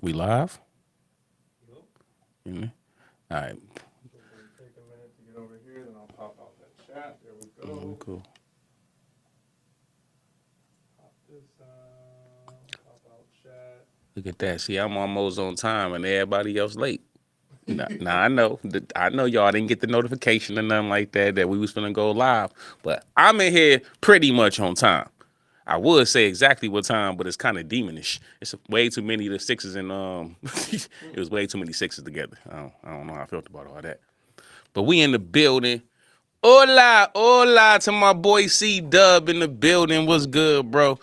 We live? Yup. Mm-hmm. All right. Just gonna take a minute to get over here, then I'll pop out that chat. There we Mm, go. cool. Pop this out. Pop out chat. Look at that. See, I'm almost on time and everybody else late. Now I Yup. know. I know y'all didn't get the notification or nothing like that we was finna go live, but I'm in here pretty much on time. I would say exactly what time, but it's kind of demonish. It's way too many of the sixes and it was way too many sixes together. I don't know how I felt about all that. But we in the building. Hola, hola to my boy C Dub in the building. What's good, bro?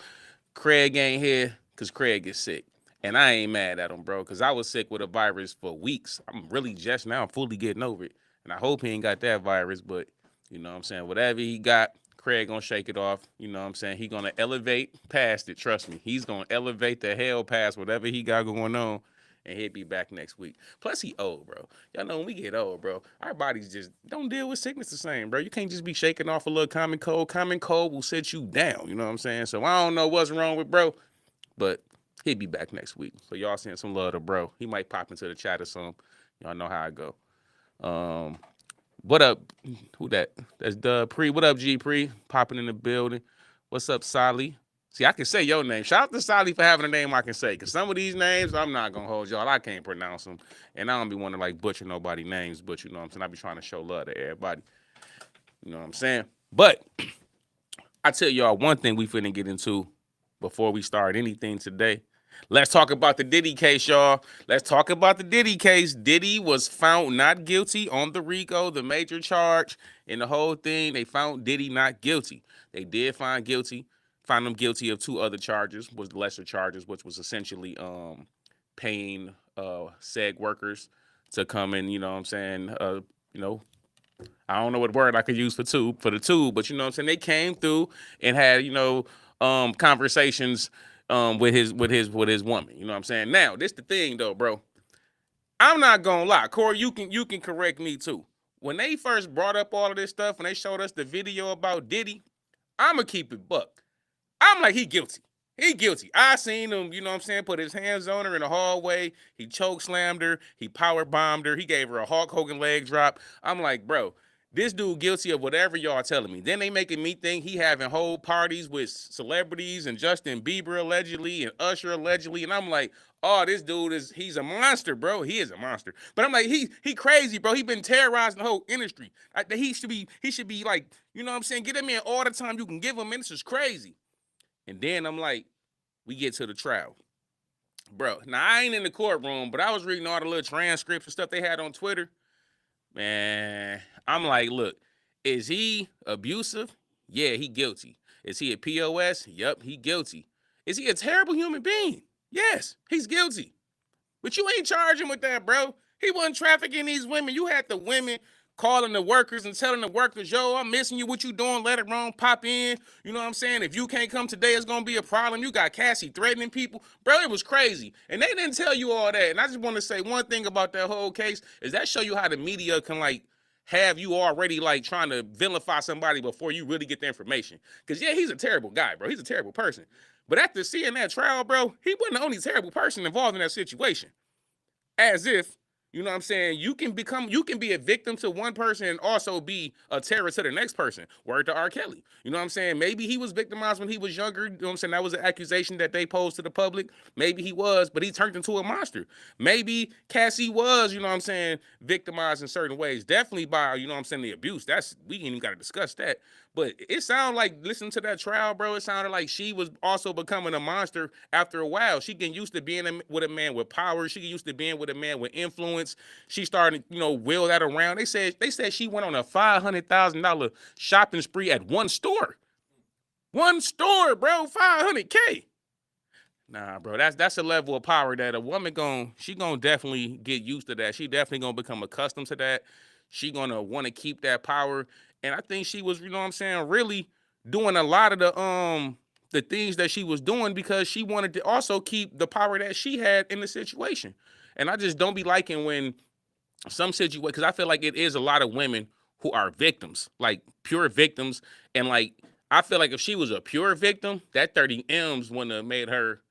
Craig ain't here because Craig is sick. And I ain't mad at him, bro, because I was sick with a virus for weeks. I'm really just now fully getting over it. And I hope he ain't got that virus, but you know what I'm saying? Whatever he got, Craig gonna shake it off. You know what I'm saying? He gonna elevate past it. Trust me. He's gonna elevate the hell past whatever he got going on. And he'll be back next week. Plus, he old, bro. Y'all know when we get old, bro, our bodies just don't deal with sickness the same, bro. You can't just be shaking off a little common cold. Common cold will set you down. You know what I'm saying? So I don't know what's wrong with bro, but he'll be back next week. So y'all send some love to bro. He might pop into the chat or something. Y'all know how I go. Um, what up? Who that? That's Pre. What up, G Pre? Popping in the building. What's up, Sally? See, I can say your name. Shout out to Sally for having a name I can say. Because some of these names, I'm not going to hold y'all. I can't pronounce them. And I don't be wanting to, like, butcher nobody names. But, you know what I'm saying? I be trying to show love to everybody. You know what I'm saying? But I tell y'all one thing we finna get into before we start anything today. Let's talk about the Diddy case, y'all. Let's talk about the Diddy case. Diddy was found not guilty on the RICO, the major charge, and the whole thing. They found Diddy not guilty. They did find him guilty of two other charges, was lesser charges, which was essentially paying seg workers to come and, you know what I'm saying, you know, I don't know what word I could use for the two, but you know what I'm saying? They came through and had, conversations with his woman. You know what I'm saying? Now, this the thing though, bro. I'm not gonna lie. Corey, you can correct me too. When they first brought up all of this stuff, when they showed us the video about Diddy, I'ma keep it buck. I'm like, he guilty. He guilty. I seen him, you know what I'm saying, put his hands on her in the hallway. He choke slammed her. He power bombed her. He gave her a Hulk Hogan leg drop. I'm like, bro, this dude guilty of whatever y'all telling me. Then they making me think he having whole parties with celebrities and Justin Bieber allegedly and Usher allegedly. And I'm like, oh, this dude he's a monster, bro. He is a monster. But I'm like, he crazy, bro. He been terrorizing the whole industry. He should be like, you know what I'm saying? Get him in all the time you can give him, and this is crazy. And then I'm like, we get to the trial. Bro, now I ain't in the courtroom, but I was reading all the little transcripts and stuff they had on Twitter. Man, I'm like, look, is he abusive? Yeah, he guilty. Is he a POS? Yup, he guilty. Is he a terrible human being? Yes, he's guilty. But you ain't charging with that, bro. He wasn't trafficking these women. You had the women calling the workers and telling the workers, yo, I'm missing you. What you doing? Let it wrong. Pop in. You know what I'm saying? If you can't come today, it's going to be a problem. You got Cassie threatening people. Bro, it was crazy. And they didn't tell you all that. And I just want to say one thing about that whole case is that show you how the media can, like, have you already, like, trying to vilify somebody before you really get the information. Because, yeah, he's a terrible guy, bro. He's a terrible person. But after seeing that trial, bro, he wasn't the only terrible person involved in that situation. As if, you know what I'm saying, you can be a victim to one person and also be a terror to the next person. Word to R. Kelly. You know what I'm saying? Maybe he was victimized when he was younger. You know what I'm saying? That was an accusation that they posed to the public. Maybe he was, but he turned into a monster. Maybe Cassie was, you know what I'm saying, victimized in certain ways. Definitely by, you know what I'm saying, the abuse. We ain't even got to discuss that. But it sounded like, listening to that trial, bro, it sounded like she was also becoming a monster after a while. She getting used to being with a man with power. She get used to being with a man with influence. She started, wheel that around. They said she went on a $500,000 shopping spree at one store. One store, bro, 500K. Nah, bro, that's a level of power that a woman she gonna definitely get used to that. She definitely gonna become accustomed to that. She gonna want to keep that power. And I think she was, you know what I'm saying, really doing a lot of the things that she was doing because she wanted to also keep the power that she had in the situation. And I just don't be liking when some situation, because I feel like it is a lot of women who are victims, like pure victims. And like I feel like if she was a pure victim, that 30 M's wouldn't have made her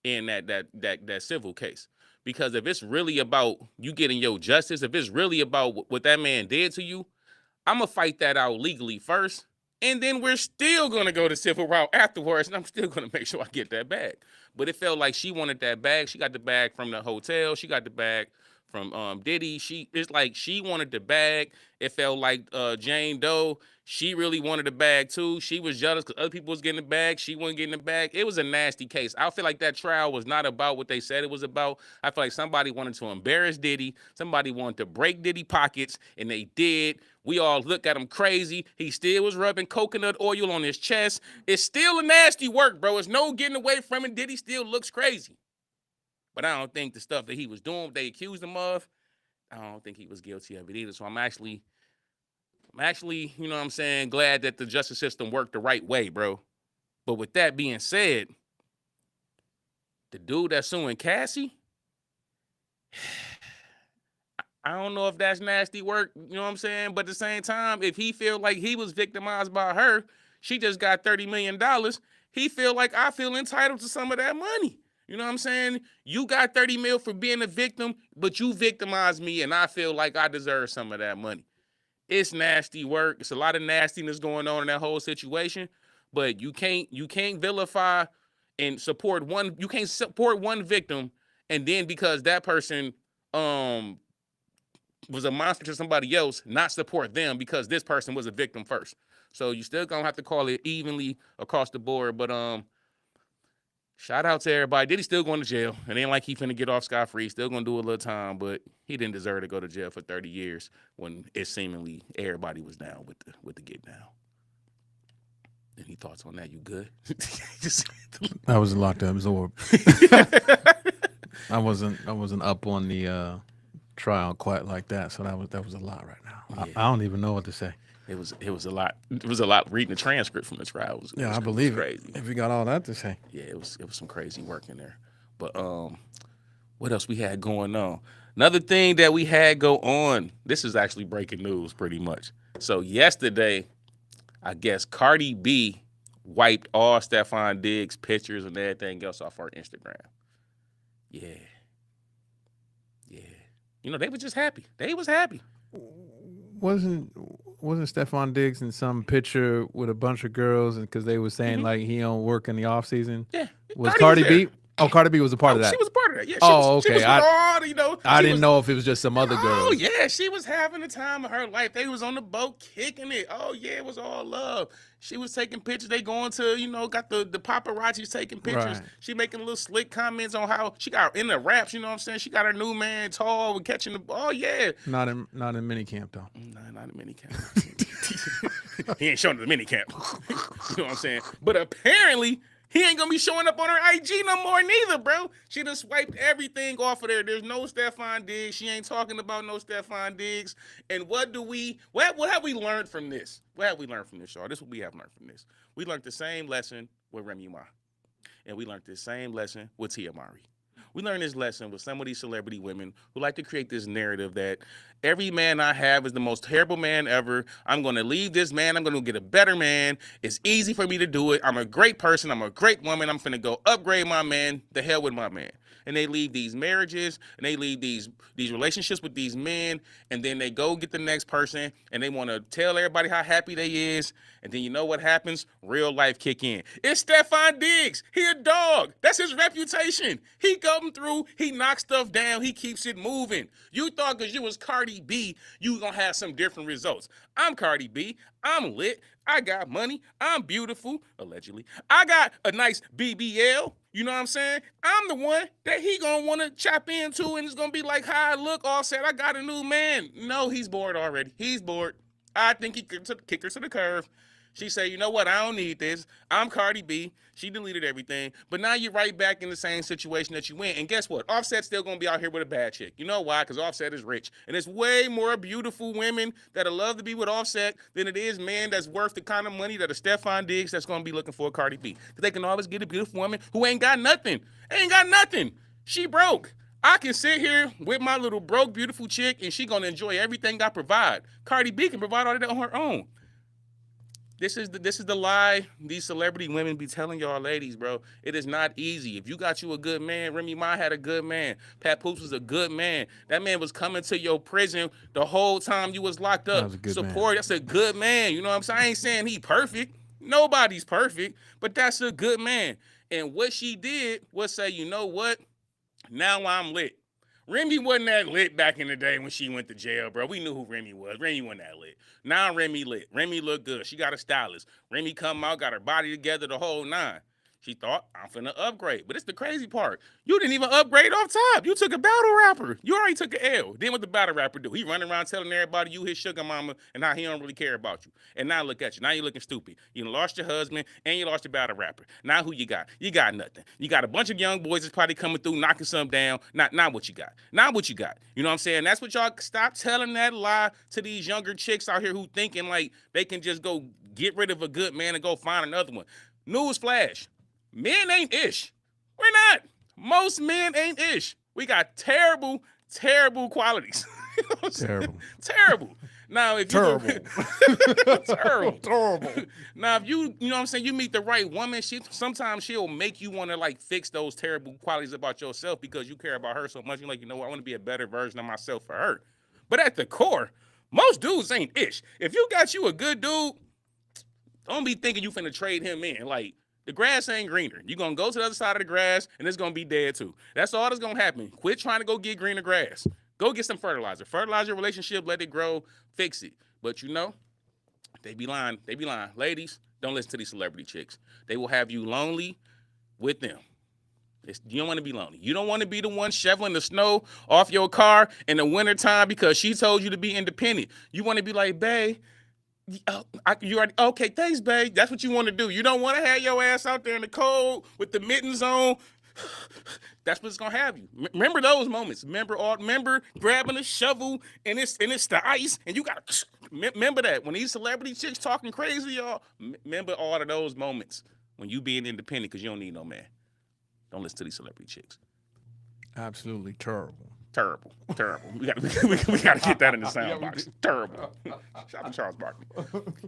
in that civil case. Because if it's really about you getting your justice, if it's really about what that man did to you, I'm gonna fight that out legally first, and then we're still gonna go the civil route afterwards, and I'm still gonna make sure I get that bag. But it felt like she wanted that bag. She got the bag from the hotel. She got the bag from Diddy. It's like she wanted the bag. It felt like Jane Doe. She really wanted the bag too. She was jealous because other people was getting the bag. She wasn't getting the bag. It was a nasty case. I feel like that trial was not about what they said it was about. I feel like somebody wanted to embarrass Diddy. Somebody wanted to break Diddy pockets, and they did. We all look at him crazy. He still was rubbing coconut oil on his chest. It's still a nasty work, bro. It's no getting away from it. Diddy still looks crazy. But I don't think the stuff that he was doing, what they accused him of, I don't think he was guilty of it either. So I'm actually, you know what I'm saying, glad that the justice system worked the right way, bro. But with that being said, the dude that's suing Cassie, I don't know if that's nasty work, you know what I'm saying? But at the same time, if he feel like he was victimized by her, she just got $30 million, he feel like I feel entitled to some of that money. You know what I'm saying? You got 30 mil for being a victim, but you victimized me, and I feel like I deserve some of that money. It's nasty work. It's a lot of nastiness going on in that whole situation, but you can't vilify and support one. You can't support one victim, and then because that person was a monster to somebody else, not support them because this person was a victim first. So you still gonna have to call it evenly across the board, but shout out to everybody. Diddy still going to jail. It ain't like he finna get off scot-free. Still gonna do a little time, but he didn't deserve to go to jail for 30 years when it seemingly everybody was down with the get down. Any thoughts on that? You good? I was a lot to absorb. I wasn't up on the trial quite like that, so that was a lot right now. Yeah. I don't even know what to say. It was a lot. It was a lot reading the transcript from the trial. I believe crazy. If you got all that to say. Yeah, it was some crazy work in there. But what else we had going on? Another thing that we had go on. This is actually breaking news, pretty much. So yesterday, I guess Cardi B wiped all Stefon Diggs pictures and everything else off her Instagram. Yeah. You know, they were just happy. They was happy. Wasn't Stefon Diggs in some picture with a bunch of girls, and because they were saying like he don't work in the off season? Yeah. Was Cardi B? Oh, Cardi B was a part of that. She was a part of that. Yeah. Okay. She was all, you know, I didn't know if it was just some other girls. Oh yeah, she was having the time of her life. They was on the boat kicking it. Oh yeah, it was all love. She was taking pictures. They going to, you know, got the paparazzis taking pictures. Right. She making little slick comments on how she got in the raps. You know what I'm saying? She got her new man tall with catching the. Oh yeah. Not in minicamp though. Nah, not in minicamp. He ain't showing the minicamp. You know what I'm saying? But apparently, he ain't gonna be showing up on her IG no more neither, bro. She done swiped everything off of there. There's no Stefon Diggs. She ain't talking about no Stefon Diggs. And what have we learned from this? What have we learned from this, y'all? This is what we have learned from this. We learned the same lesson with Remy Ma. And we learned the same lesson with Tia Mari. We learned this lesson with some of these celebrity women who like to create this narrative that every man I have is the most terrible man ever. I'm going to leave this man. I'm going to get a better man. It's easy for me to do it. I'm a great person. I'm a great woman. I'm finna go upgrade my man. The hell with my man. And they leave these marriages and they leave these relationships with these men, and then they go get the next person and they want to tell everybody how happy they is. And then you know what happens? Real life kick in. It's Stefon Diggs. He a dog. That's his reputation. He come through. He knocks stuff down. He keeps it moving. You thought because you was Cardi B, you gonna have some different results. I'm Cardi B. I'm lit. I got money. I'm beautiful, allegedly. I got a nice BBL. You know what I'm saying? I'm the one that he gonna want to chop into, and it's gonna be like, how I look, all said, I got a new man. No, he's bored already. He's bored. I think he kicked her to the curve. She said, you know what? I don't need this. I'm Cardi B. She deleted everything. But now you're right back in the same situation that you went. And guess what? Offset's still going to be out here with a bad chick. You know why? Because Offset is rich. And there's way more beautiful women that'll love to be with Offset than it is men that's worth the kind of money that a Stefon Diggs that's going to be looking for a Cardi B. Because they can always get a beautiful woman who ain't got nothing. Ain't got nothing. She broke. I can sit here with my little broke, beautiful chick, and she going to enjoy everything I provide. Cardi B can provide all of that on her own. This is the lie these celebrity women be telling y'all ladies, bro. It is not easy. If you got you a good man, Remy Ma had a good man. Pat Poops was a good man. That man was coming to your prison the whole time you was locked up. That was a good Support. man. That's a good man. You know what I'm saying? I ain't saying he perfect. Nobody's perfect, but that's a good man. And what she did was say, you know what? Now I'm lit. Remy wasn't that lit back in the day when she went to jail, bro. We knew who Remy was. Remy wasn't that lit. Now Remy lit. Remy look good. She got a stylist. Remy come out, got her body together, the whole nine. She thought, I'm finna upgrade. But it's the crazy part. You didn't even upgrade off top. You took a battle rapper. You already took an L. Then what the battle rapper do? He running around telling everybody you his sugar mama and how he don't really care about you. And now look at you. Now you looking stupid. You lost your husband and you lost your battle rapper. Now who you got? You got nothing. You got a bunch of young boys that's probably coming through, knocking something down. Not what you got. Not what you got. You know what I'm saying? That's what y'all stop telling that lie to these younger chicks out here who thinking like they can just go get rid of a good man and go find another one. News flash. Men ain't ish. We're not. Most men ain't ish. We got terrible, terrible qualities. You know what I'm Terrible. Terrible. Now, if Terrible. terrible. Terrible. Now, if you know what I'm saying, you meet the right woman, sometimes she'll make you want to like fix those terrible qualities about yourself because you care about her so much. You're like, you know what, I want to be a better version of myself for her. But at the core, most dudes ain't ish. If you got you a good dude, don't be thinking you finna trade him in. Like, the grass ain't greener. You're going to go to the other side of the grass, and it's going to be dead, too. That's all that's going to happen. Quit trying to go get greener grass. Go get some fertilizer. Fertilize your relationship, let it grow, fix it. But, you know, they be lying. They be lying. Ladies, don't listen to these celebrity chicks. They will have you lonely with them. You don't want to be lonely. You don't want to be the one shoveling the snow off your car in the wintertime because she told you to be independent. You want to be like, babe, you already okay, thanks, babe. That's what you want to do. You don't want to have your ass out there in the cold with the mittens on. That's what's gonna have you. Remember those moments. Remember grabbing a shovel and it's the ice, and you gotta remember that when these celebrity chicks talking crazy, y'all. Remember all of those moments when you being independent because you don't need no man. Don't listen to these celebrity chicks. Absolutely terrible. Terrible. We gotta get that in the sound box. Terrible. Shout out to Charles Barkley.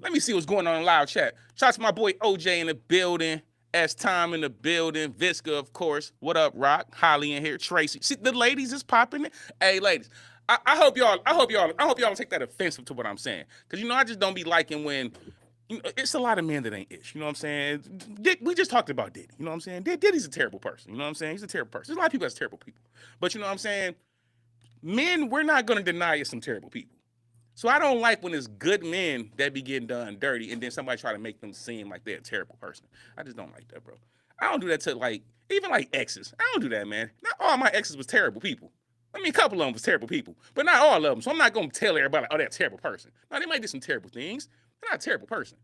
Let me see what's going on in live chat. Shout out to my boy OJ in the building. S-Time in the building. Visca, of course. What up, Rock? Holly in here. Tracy. See, the ladies is popping it. Hey, ladies. I hope y'all don't take that offensive to what I'm saying. Because, you know, I just don't be liking when, you know, it's a lot of men that ain't ish. You know what I'm saying? We just talked about Diddy. You know what I'm saying? Diddy's a terrible person. You know what I'm saying? He's a terrible person. There's a lot of people that's terrible people. But you know what I'm saying? Men, we're not going to deny it's some terrible people. So I don't like when it's good men that be getting done dirty and then somebody try to make them seem like they're a terrible person. I just don't like that, bro. I don't do that to like, even like exes. I don't do that, man. Not all my exes was terrible people. I mean, a couple of them was terrible people, but not all of them. So I'm not going to tell everybody, oh, they're a terrible person. No, they might do some terrible things. They're not a terrible person.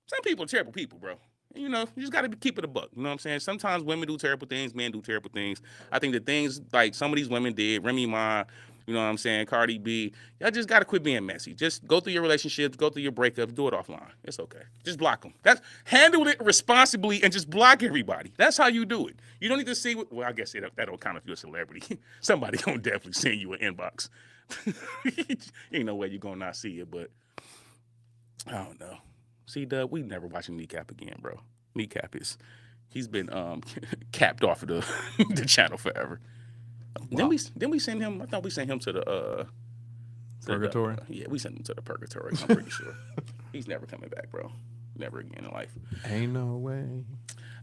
Some people are terrible people, bro. You know, you just got to keep it a buck. You know what I'm saying? Sometimes women do terrible things, men do terrible things. I think the things like some of these women did, Remy Ma, you know what I'm saying, Cardi B, y'all just got to quit being messy. Just go through your relationships, go through your breakups, do it offline. It's okay. Just block them. Handle it responsibly and just block everybody. That's how you do it. You don't need to see well, I guess that'll count if you're a celebrity. Somebody gonna definitely send you an inbox. Ain't no way you're gonna not see it, but I don't know. See, Dub, we never watching Kneecap again, bro. Kneecap he's been capped off of the channel forever. Wow. Then we send him. I thought we sent him to the Purgatory. Yeah, we sent him to the purgatory. I'm pretty sure he's never coming back, bro. Never again in life. Ain't no way.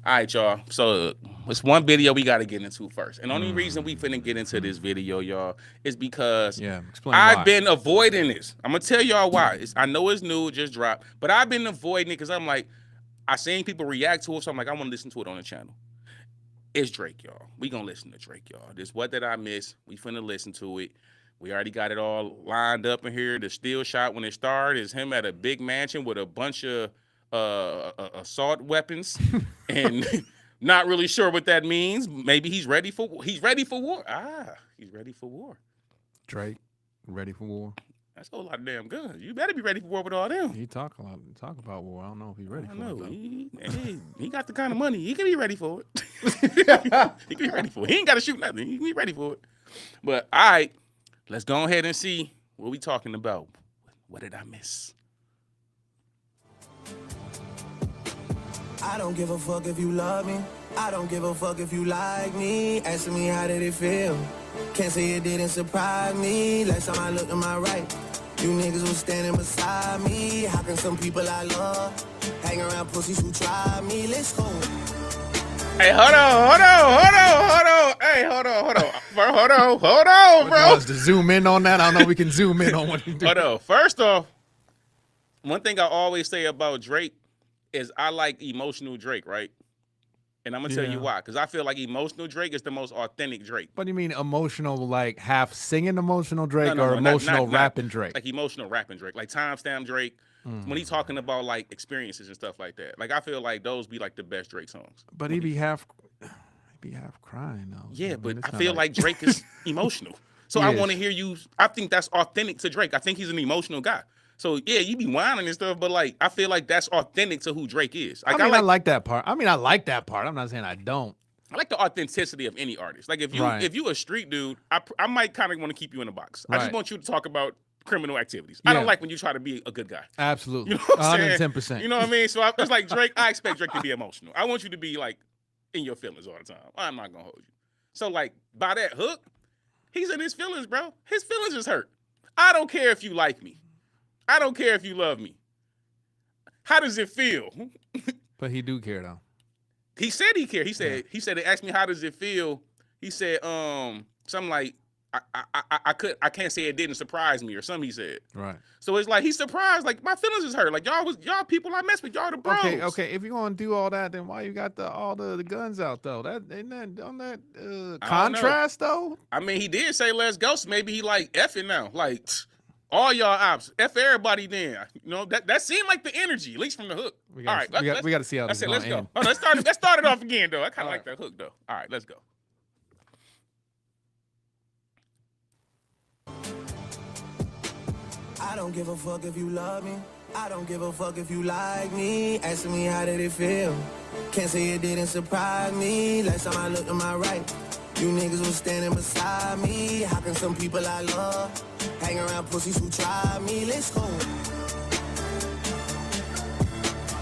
All right, y'all. So it's one video we got to get into first, and the only reason we finna get into this video, y'all, is because I've been avoiding this. I'm gonna tell y'all why. I know it's new, it just dropped, but I've been avoiding it because I'm like, I seen people react to it, so I'm like, I want to listen to it on the channel. It's Drake, y'all. We gonna listen to Drake, y'all. This What Did I Miss? We finna listen to it. We already got it all lined up in here. The still shot when it started is him at a big mansion with a bunch of assault weapons, and not really sure what that means. Maybe he's ready for war. He's ready for war. He's ready for war. Drake, ready for war. That's a whole lot of damn guns. You better be ready for war with all them. He talk about war. I don't know if he's ready for it. I don't know. He got the kind of money. He can be ready for it. He can be ready for it. He ain't got to shoot nothing. He can be ready for it. But all right, let's go ahead and see what we talking about. What did I miss? I don't give a fuck if you love me. I don't give a fuck if you like me. Asking me how did it feel. Can't say it didn't surprise me. Last time I looked to my right, you niggas was standing beside me. How can some people I love hang around pussies who try me? Let's go. Hey, hold on. Hey, hold on, bro. To zoom in on that, I don't know. We can zoom in on what he do. Hold on. First off, one thing I always say about Drake is I like emotional Drake, right? And I'm gonna tell you why. Because I feel like emotional Drake is the most authentic Drake. What do you mean emotional, like half singing emotional Drake No, or emotional not rapping Drake? Like emotional rapping Drake, like timestamp Drake. When he's talking about like experiences and stuff like that. Like I feel like those be like the best Drake songs. But he be half crying though. Yeah, but I feel like Drake is emotional. So I want to hear you. I think that's authentic to Drake. I think he's an emotional guy. So yeah, you be whining and stuff, but like I feel like that's authentic to who Drake is. Like, I like that part. I like that part. I'm not saying I don't. I like the authenticity of any artist. Like if you a street dude, I might kind of want to keep you in a box. I just want you to talk about criminal activities. I don't like when you try to be a good guy. Absolutely. You know what I'm 110%. You know what I mean? So it's like Drake, I expect Drake to be emotional. I want you to be like in your feelings all the time. I'm not gonna hold you. So like by that hook, he's in his feelings, bro. His feelings is hurt. I don't care if you like me. I don't care if you love me. How does it feel? But he do care though. He said he cared. He said they asked me how does it feel. He said something like I can't say it didn't surprise me or something. He said right. So it's like he's surprised. Like my feelings is hurt. Like y'all people I mess with, y'all the bros. Okay. If you gonna do all that, then why you got all the guns out though? That ain't that on that contrast though. I mean, he did say let's go. So maybe he like effing now. Like all y'all ops, F everybody then. You know, that seemed like the energy, at least from the hook. We got to see how this is let's going to go. Oh, let's start it off again, though. I kind of like that hook, though. All right, let's go. I don't give a fuck if you love me. I don't give a fuck if you like me. Asking me how did it feel. Can't say it didn't surprise me. Last time I looked to my right, you niggas was standing beside me. How can some people I love hang around pussies who try me? Let's go.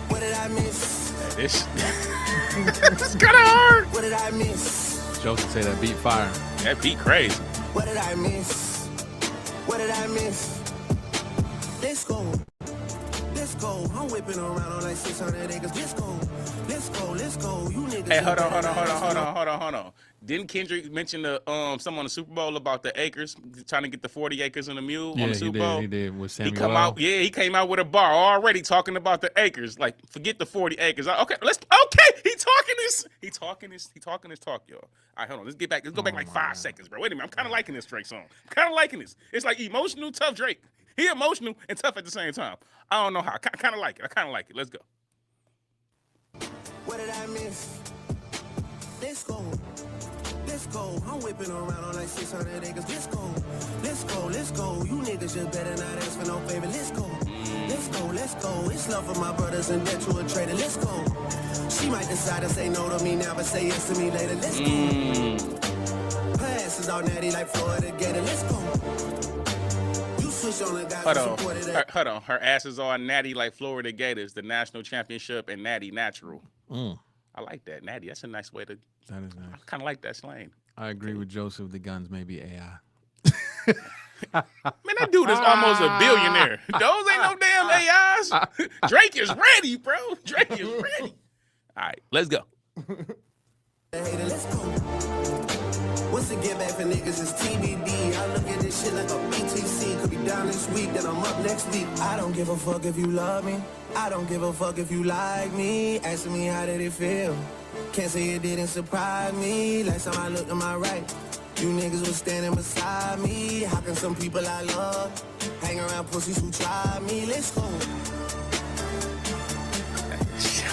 What did I miss? This it's kind of hard. What did I miss? Joseph say that beat fire. That beat crazy. What did I miss? What did I miss? Let's go. Let's go. I'm whipping around on like 600 acres. Let's go. Let's go. Let's go. You niggas. Hey, hold on. Didn't Kendrick mention the someone on the Super Bowl about the acres, trying to get the 40 acres in the mule on the Super Bowl? He did with Samuel. He came out with a bar already talking about the acres. Like, forget the 40 acres. Okay, he talking his talk, y'all. All right, hold on. Let's go back like 5 seconds, bro. Wait a minute. I'm kind of liking this Drake song. I'm kind of liking this. It's like emotional, tough Drake. He emotional and tough at the same time. I don't know how. I kind of like it. Let's go. What did I miss? Let's go. Let's go. I'm whipping around on like 600 acres. Let's go. Let's go. Let's go. You niggas just better not ask for no favor. Let's go. Let's go. Let's go. It's love for my brothers and debt to a traitor. Let's go. She might decide to say no to me now, but say yes to me later. Let's go. Her ass is all natty like Florida Gator. Let's go. Hold on. Her ass is all natty like Florida Gators, the national championship, and natty natural. I like that. Natty, that's a nice way to. That is nice. I kind of like that slang. I agree with Joseph. The guns may be AI. Man, that dude is almost a billionaire. Those ain't no damn AIs. Drake is ready, bro. Drake is ready. All right, let's go. Let's go. What's the get back for niggas is TBD. I look at this shit like a BTC. Could be down this week, then I'm up next week. I don't give a fuck if you love me. I don't give a fuck if you like me. Asking me how did it feel. Can't say it didn't surprise me. Last time I looked to my right, you niggas was standing beside me. How can some people I love hang around pussies who try me? Let's go.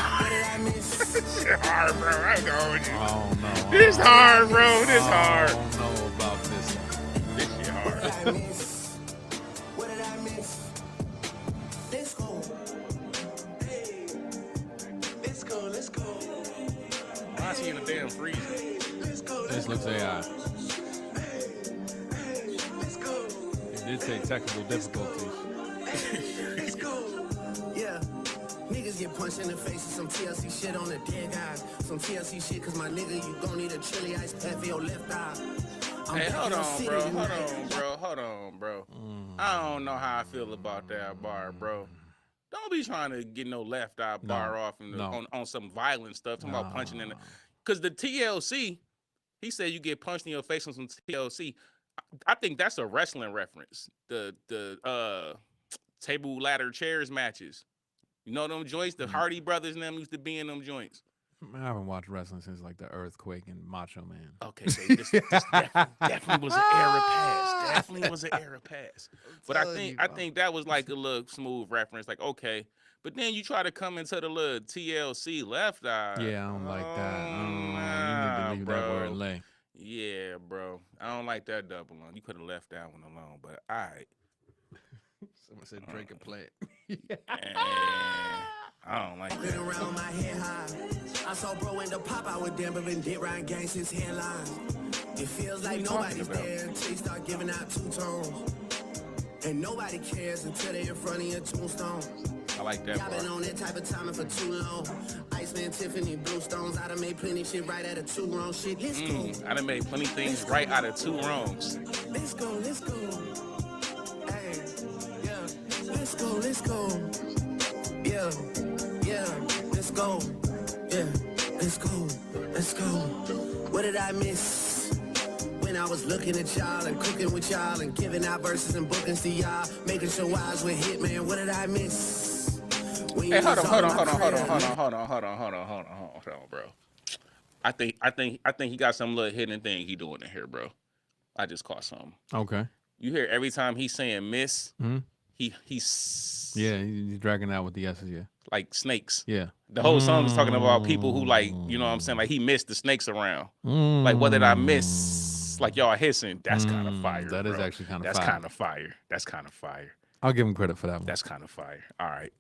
What did I miss? This is hard, bro. I ain't gonna hold you. Oh no. This hard, bro. This hard. I don't know about this one. This shit hard. What did I miss? What did I miss? Let's go. Hey. Let's go. Let's go. Why is he in a damn freezer? This looks AI. Let's go. It did say technical difficulties. Let's go. Yeah. Niggas niggas get punched in the face with some TLC shit on the dead guys. Some TLC shit, cause my nigga, you gon' need a chili ice pack for your left eye. Hey, hold on, bro. I don't know how I feel about that bar, bro. Don't be trying to get no left eye bar off on some violent stuff. Talking about punching in the, because the TLC, he said you get punched in your face on some TLC. I think that's a wrestling reference. The table, ladder, chairs matches. You know them joints? The Hardy brothers and them used to be in them joints. I haven't watched wrestling since like the Earthquake and Macho Man. Okay, so this definitely was an era pass. Definitely was an era pass. But I think that was like a little smooth reference. Like, okay. But then you try to come into the little TLC left eye. Yeah, I don't like that. You need to leave that word lay. Yeah, bro. I don't like that double on. You could have left that one alone, but all right. Someone said Drake can play it. I don't like that. Around my head high. I saw bro end up pop out with Denver and did Ryan Gangsta's headlines. It feels like nobody's there until they start giving out two tones. And nobody cares until they're in front of your tombstone. I like that. Y'all been on that type of timing for too long. Iceman, Tiffany, Bluestones. I done made plenty shit right out of two wrong shit. Let's go. I done made plenty things right out of two wrongs. Let's go. Hey, yeah. Let's go. Yeah, let's go. Yeah, let's go. What did I miss? When I was looking at y'all and cooking with y'all and giving out verses and bookings to y'all, making sure I with Hitman. What did I miss? Hey, hold on, bro. I think he got some little hidden thing he doing in here, bro. I just caught something. Okay. You hear every time he's saying miss, he's dragging out with the S's, yeah. Like snakes. Yeah. The whole song is talking about people who like, you know what I'm saying? Like he missed the snakes around. Like what did I miss? Like y'all hissing. That's kind of fire. That is actually kind of fire. That's kind of fire. That's kind of fire. I'll give him credit for that one. That's kind of fire. All right.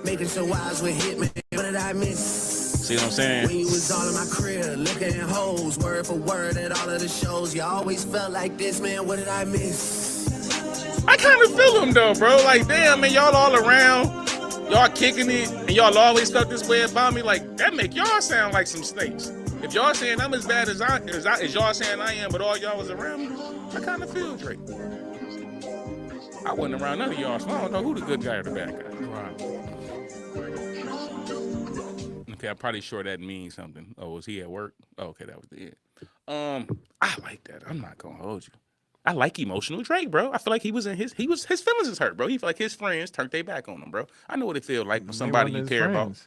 Making sure wise with Hitman. What did I miss? See what I'm saying? When you was all in my crib, looking at hoes, word for word at all of the shows. You always felt like this, man. What did I miss? I kind of feel him though, bro. Like, damn, man, y'all all around, y'all kicking it, and y'all always felt this way about me. Like, that make y'all sound like some snakes. If y'all saying I'm as bad as y'all saying I am, but all y'all was around me, I kind of feel Drake. I wasn't around none of y'all, so I don't know who the good guy or the bad guy. Right. Okay, I'm probably sure that means something. Oh, was he at work? Oh, okay, that was the end. I like that. I'm not gonna hold you. I like emotional Drake, bro. I feel like his feelings is hurt, bro. He feel like his friends turned their back on him, bro. I know what it feels like when somebody you care about.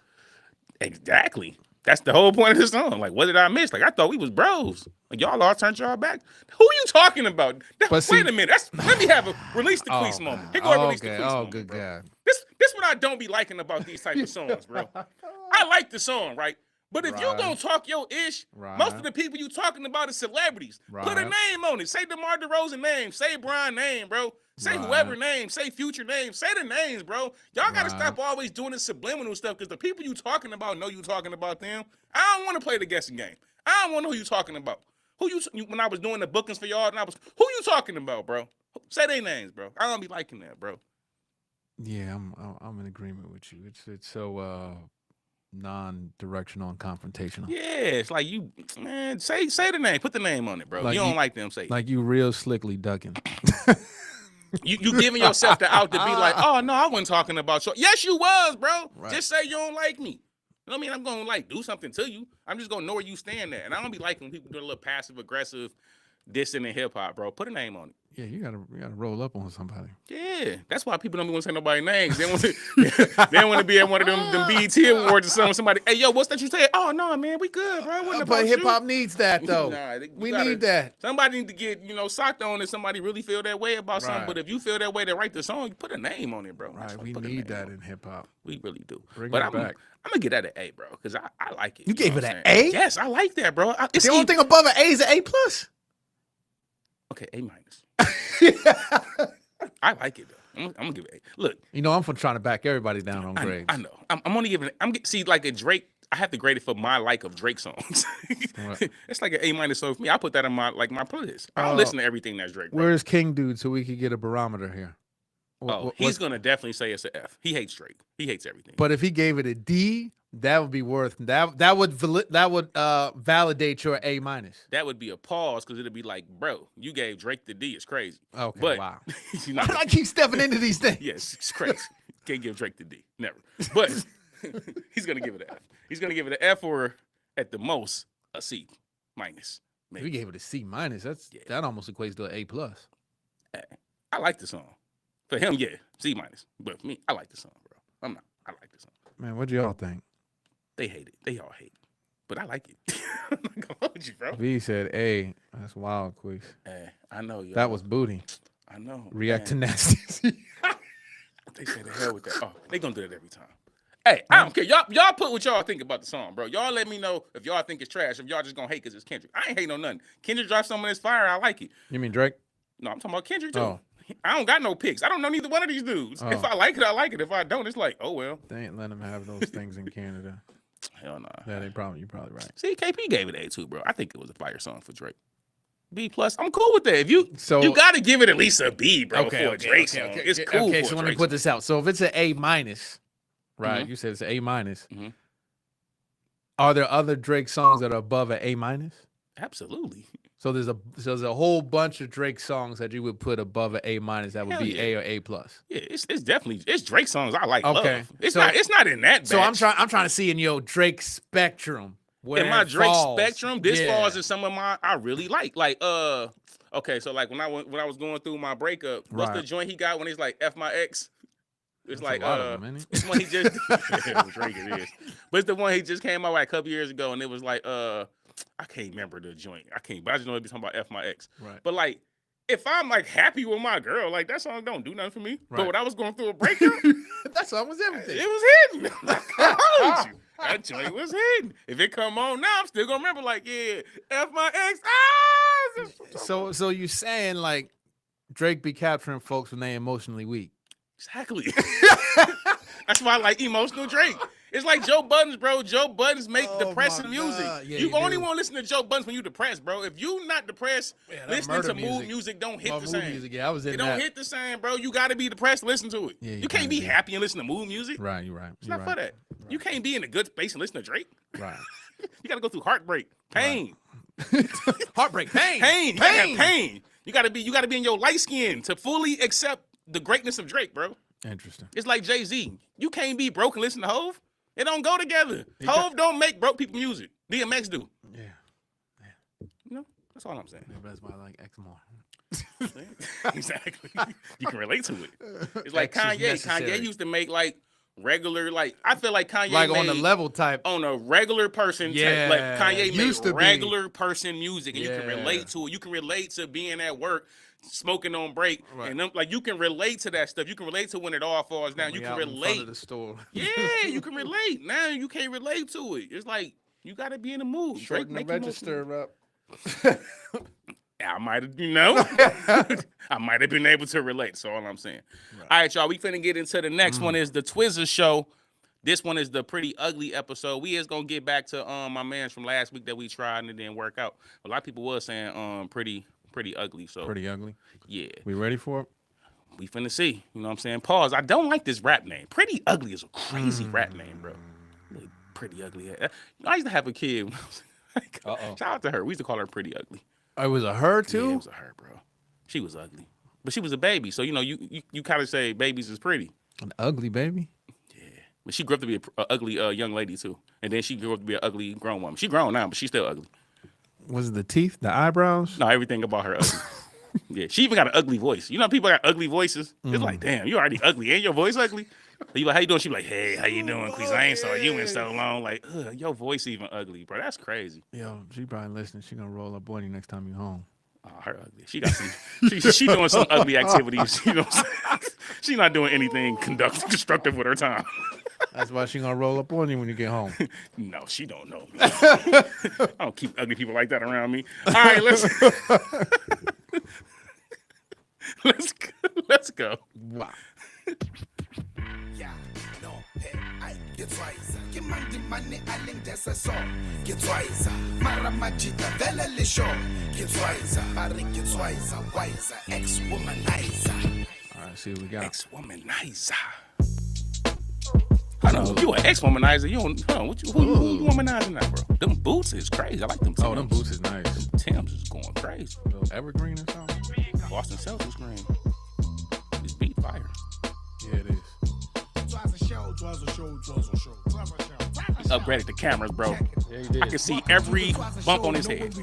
Exactly. That's the whole point of the song. Like, what did I miss? Like, I thought we was bros. Like, y'all all turned y'all back. Who you talking about? Wait a minute. Let me have a release the Quis moment. Here go release the Quis moment, good bro. God. This what I don't be liking about these type of songs, bro. I like the song, right? But if you gonna talk your ish, most of the people you talking about is celebrities. Put a name on it. Say DeMar DeRozan name. Say Brian name, bro. Say whoever name. Say Future name. Say the names, bro. Y'all gotta stop always doing this subliminal stuff because the people you talking about know you talking about them. I don't want to play the guessing game. I don't want to know who you talking about. When I was doing the bookings for y'all, who you talking about, bro? Say their names, bro. I don't be liking that, bro. Yeah, I'm in agreement with you. It's so non-directional and confrontational. Yeah, it's like you, man, say the name, put the name on it, bro. Like you don't like them, say like you real slickly ducking. you giving yourself the out to be like, oh no, I wasn't talking about you. Yes, you was, bro. Just say you don't like me. You know what I mean? I'm gonna like do something to you. I'm just gonna know where you stand at, and I don't be liking when people do a little passive aggressive dissing in hip hop, bro. Put a name on it. Yeah, you gotta roll up on somebody. Yeah, that's why people don't want to say nobody's names. They want to be at one of them BET awards or something. Somebody, hey, yo, what's that you say? Oh no, man, we good, bro. But hip hop needs that though. We need that. Somebody need to get socked on if somebody really feel that way about something. But if you feel that way to write the song, you put a name on it, bro. Right, we need that in hip hop. We really do. Bring but it back. I'm gonna get that an A, bro, because I like it. You gave it an A? Yes, I like that, bro. The only thing above an A is an A+. Okay, A-. I like it though. I'm gonna give it A. Look, I'm for trying to back everybody down on grades. I know. I'm only giving it. See, like a Drake. I have to grade it for my like of Drake songs. It's like an A- song for me. I put that in my playlist. I don't listen to everything that's Drake. Bro. Where's King Dude so we could get a barometer here? Oh, he's gonna definitely say it's an F. He hates Drake. He hates everything. But if he gave it a D, that would be worth that would validate your A minus. That would be a pause because it'd be like, bro, you gave Drake the D. It's crazy. Okay, but wow. you Why do I keep stepping into these things? Yes, it's crazy. Can't give Drake the D. Never. But he's gonna give it an F. He's gonna give it an F or at the most a C minus. Maybe. We gave it a C minus. That almost equates to an A plus. I like the song. For him, yeah, C minus. But for me, I like the song, bro. I like the song. Man, what do y'all think? They hate it. They all hate it. But I like it. I'm not gonna hold you, bro. V said A. That's wild, Quis. I know, yo. That was booty. I know. React to nasty. They say the hell with that. Oh, they gonna do that every time. Hey, I don't care. Y'all put what y'all think about the song, bro. Y'all let me know if y'all think it's trash. If y'all just gonna hate because it's Kendrick. I ain't hating on nothing. Kendrick dropped some of this fire. I like it. You mean Drake? No, I'm talking about Kendrick too. Oh. I don't got no picks. I don't know neither one of these dudes. Oh. If I like it, I like it. If I don't, it's like, oh well. They ain't letting them have those things in Canada. Hell no. Yeah, you're probably right. See, KP gave it A too, bro. I think it was a fire song for Drake. B plus. I'm cool with that. If you got to give it at least a B, bro, for a Drake song. It's cool. Okay, for so a let me Drake put this out. So if it's an A minus, right? Mm-hmm. You said it's an A minus. Mm-hmm. Are there other Drake songs that are above an A minus? Absolutely. So there's a whole bunch of Drake songs that you would put above an A minus that would be A or A plus. Yeah, it's definitely Drake songs I like. Okay, love. It's not in that. So batch. I'm trying to see in your Drake spectrum. In my Drake spectrum, this falls in some of my I really like. Like okay, so like when I was going through my breakup, what's the joint he got when he's like F my ex? It's like it's one he just Drake it is. But it's the one he just came out like a couple years ago, and it was like I can't remember the joint. But I just know it be talking about F my ex. Right. But like if I'm like happy with my girl, like that song don't do nothing for me. Right. But when I was going through a breakup, that song was everything. It was hidden. I told you. That joint was hidden. If it come on now, I'm still gonna remember like, yeah, F my ex. So you saying like Drake be capturing folks when they emotionally weak. Exactly. That's why I like emotional Drake. It's like Joe Buttons, bro. Joe Buttons make depressing music. Yeah, you only want to listen to Joe Buttons when you depressed, bro. If you not depressed, listening to mood music don't hit the same. Music, yeah, I was in it don't hit the same, bro. You got to be depressed to listen to it. Yeah, you can't be happy and listen to mood music. Right, you're right. It's not for that. Right. You can't be in a good space and listen to Drake. Right. You got to go through heartbreak, pain. Right. Heartbreak, pain. Pain. You got to be in your light skin to fully accept the greatness of Drake, bro. Interesting. It's like Jay-Z. You can't be broke and listen to Hove. It don't go together. Hove don't make broke people music. DMX do. Yeah. You know, that's all I'm saying. Yeah, that's why I like X more. Exactly. You can relate to it. It's like Kanye. Kanye used to make like regular, like I feel like Kanye like made, on the level type. On a regular person yeah. like Kanye used made regular person music and yeah. you can relate to it. You can relate to being at work, smoking on break, right. And them, like you can relate to that stuff. You can relate to when it all falls down. You can relate. In front of the store. Yeah, you can relate. Now you can't relate to it. It's like you got to be in the mood. Shorten the register up. I might have, I might have been able to relate. That's all I'm saying. Right. All right, y'all. We finna get into the next one. Is the Twizzler show. This one is the Priddy Ugly episode. We is gonna get back to my man's from last week that we tried and it didn't work out. A lot of people was saying Priddy Ugly. So Priddy Ugly. Yeah. We ready for it? We finna see. You know what I'm saying? Pause. I don't like this rap name. Priddy Ugly is a crazy rap name, bro. Priddy Ugly. I used to have a kid. Shout out to her. We used to call her Priddy Ugly. It was a her too? Yeah, it was a her, bro. She was ugly. But she was a baby. So, you kind of say babies is pretty. An ugly baby? Yeah. But she grew up to be an ugly young lady, too. And then she grew up to be an ugly grown woman. She grown now, but she's still ugly. Was it the teeth, the eyebrows? No, everything about her ugly. Yeah, she even got an ugly voice. You know people got ugly voices? It's like, damn, you already ugly. Ain't your voice ugly? You like, how you doing? She be like, hey, how you doing, Quis? I ain't saw you in so long. Like, your voice even ugly, bro. That's crazy. Yo, she probably listening. She gonna roll up on you next time you home. Oh, her ugly. She got some. she doing some ugly activities. You know what I'm saying? She not doing anything constructive with her time. That's why she gonna roll up on you when you get home. No, she don't know me. I don't keep ugly people like that around me. All right, let's go. Wow. Get twice, get money, I think that's a song. Get twice, Maramajita, Vela show. Get twice, Marik, get twice, wise, ex-womanizer. All right, Let's see what we got. Ex-womanizer. Hold on, you an ex-womanizer? You don't? Hold on, who you womanizing now, bro? Them boots is crazy. I like them. Timbs. Oh, them boots is nice. Tim's is going crazy. Evergreen or something? Boston Celtics green. This beat fire. Yeah, it is. He upgraded the cameras, bro. Yeah, he did. I can see every bump on his head.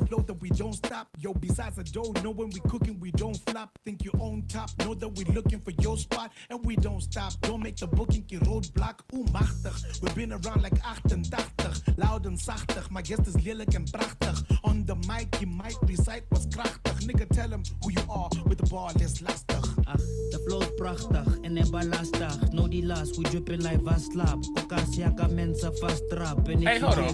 We don't stop. Yo, besides the dough, know when we cooking, we don't flop. Think you on top. Know that we looking for your spot, and we don't stop. Don't make the booking je roadblock. Machtig. We been around like 88. Loud en zachtig. My guest is lelijk en prachtig. On the mic, je might recite was krachtig. Nigga, tell him who you are with the bar, less lastig. De flow is prachtig en er ballastig. No die last, we dripping like vaslap. Okasiaka mensen vast trap. Hey, hold on.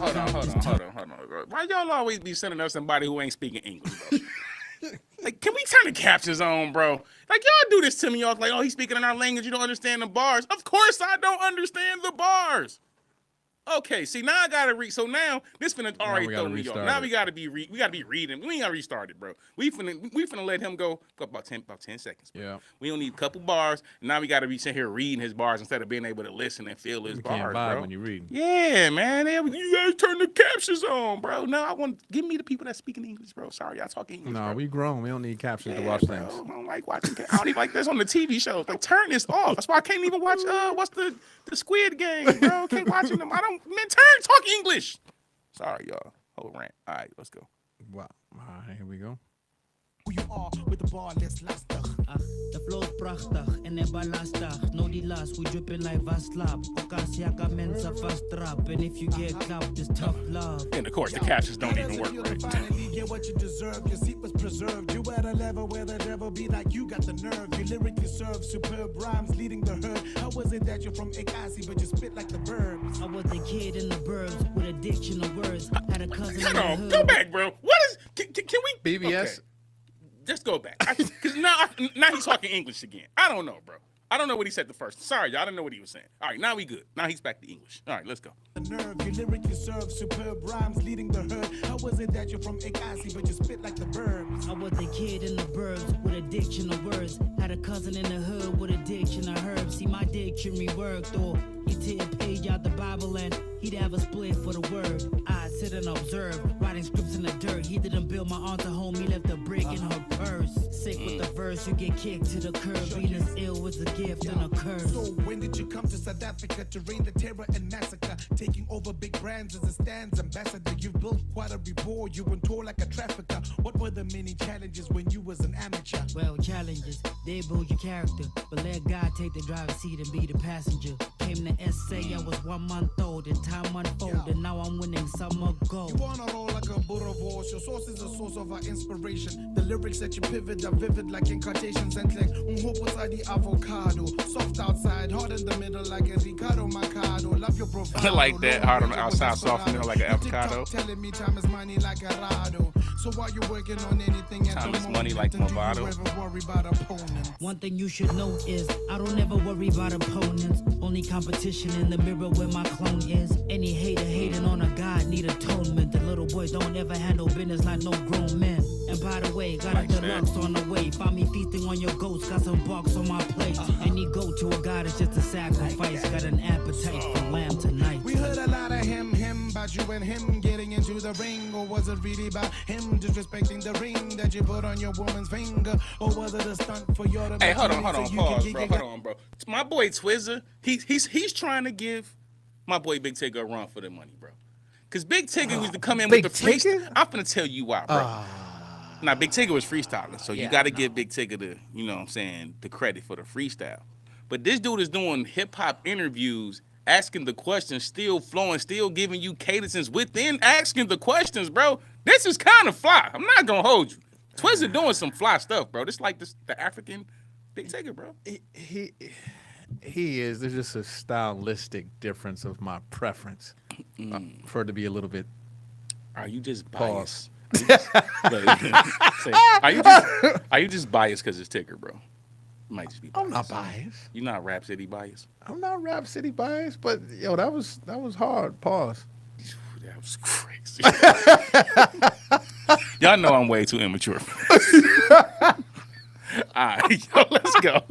Bro. Why y'all always be sending us somebody who ain't speaking English, bro? Like, can we turn the captions on, bro? Like, y'all do this to me, y'all. Like, oh, he's speaking in our language. You don't understand the bars. Of course I don't understand the bars. Okay, see, now I gotta read. So now this finna already throw me off. Now we gotta be reading. We ain't gotta restart it, bro. We finna let him go about 10 seconds. Bro. Yeah. We don't need a couple bars. Now we gotta be sitting here reading his bars instead of being able to listen and feel his bars, can't vibe bro. when you read. Yeah, man. You guys turn the captions on, bro. No, give me the people that speak in English, bro. Sorry, y'all talk English. No, bro. we grown. We don't need captions to watch things. I don't like watching. I don't even like this on the TV shows. Like, turn this off. That's why I can't even watch. What's the Squid Game, bro? Can't watching them. Talk English. Sorry, y'all. Whole rant. All right, let's go. Wow. All right, here we go. Who you are with the bar, less lastig. De flow is prachtig en er ballastig. No die last, we dripping like vaslap. Okasiaka mensen vast trap. And if you get clapped, it's tough love. And of course, the captions don't even work right. Finally get what you deserve. Your seat was preserved. You at a level where the devil be like you got the nerve. You lyrically serve superb rhymes leading the herd. How was it that you're from Ekasi but you spit like the birds? I was a kid in the burbs with addiction of words. Had a cousin in the Hold on, hood. go back, bro. What is? Can we? BBS. Okay. Just go back. Because now he's talking English again. I don't know, bro. I don't know what he said the first. Sorry, y'all. I didn't know what he was saying. All right, now we good. Now he's back to English. All right, let's go. The nerve, you lyrically serve superb rhymes leading the herd. How was it that you're from Ekasi but you spit like the birds? I was a kid in the burbs with addiction of words. Had a cousin in the hood with addiction of herbs. See, my dictionary worked, or he'd take a page out the Bible and he'd have a split for the word. I'd sit and observe, writing scripts in the dirt. He didn't build my aunt a home, he left a brick in her purse. Sick with the verse, you get kicked to the curb. Being as ill was a gift and a curse. So when did you come to South Africa to reign the terror and massacre? Taking over big brands as a stands ambassador. You've built quite a rapport, you went tall like a trafficker. What were the many challenges when you was an amateur? Well, challenges, they build your character. But let God take the driver's seat and be the passenger. Came to SA, I was 1 month old and time unfolded. Now I'm winning summer gold. You wanna roll like a Boerewors. Your source is a source of our inspiration. The lyrics that you pivot are vivid like incarnations and like the avocado. Soft outside, hard in the middle like a Ricardo Macado. Love your profile. I like that. Hard on the outside, soft in the middle like an avocado. Telling me time is money like a Rado. So while you're working on anything at Time the is moment, money like then do you Movado. ever worry about opponents? One thing you should know is I don't ever worry about opponents. Only competition in the mirror where my clone is. Any hater hating on a god need atonement. The little boy don't ever handle business like no grown men. And by the way, got a deluxe on the way. Find me feasting on your ghost, got some bucks on my plate. Any go to a god is just a sacrifice. Got an appetite for lamb tonight. We heard a lot of him about you and him getting into the ring. Or was it really about him disrespecting the ring that you put on your woman's finger? Or was it a stunt for your... Hey, hold on, pause, bro. Hold on, bro. It's my boy Twizza. He's trying to give my boy Big Tigger a run for the money, bro. Because Big Tigger was to come in with the freestyle. I'm finna tell you why, bro. Now, Big Tigger was freestyling, so you got to give Big Tigger the, you know what I'm saying, the credit for the freestyle. But this dude is doing hip-hop interviews, asking the questions, still flowing, still giving you cadences within asking the questions, bro. This is kind of fly. I'm not going to hold you. Twizza doing some fly stuff, bro. This like the African Big Tigger, bro. He is. There's just a stylistic difference of my preference for it to be a little bit. Are you just Pause. biased? Are you just biased because it's Tigger, bro? You might just be biased. I'm not biased. You're not Rap City biased? I'm not Rap City biased, but yo, that was hard. Pause. That was crazy. Y'all know I'm way too immature. right, yo, let's go.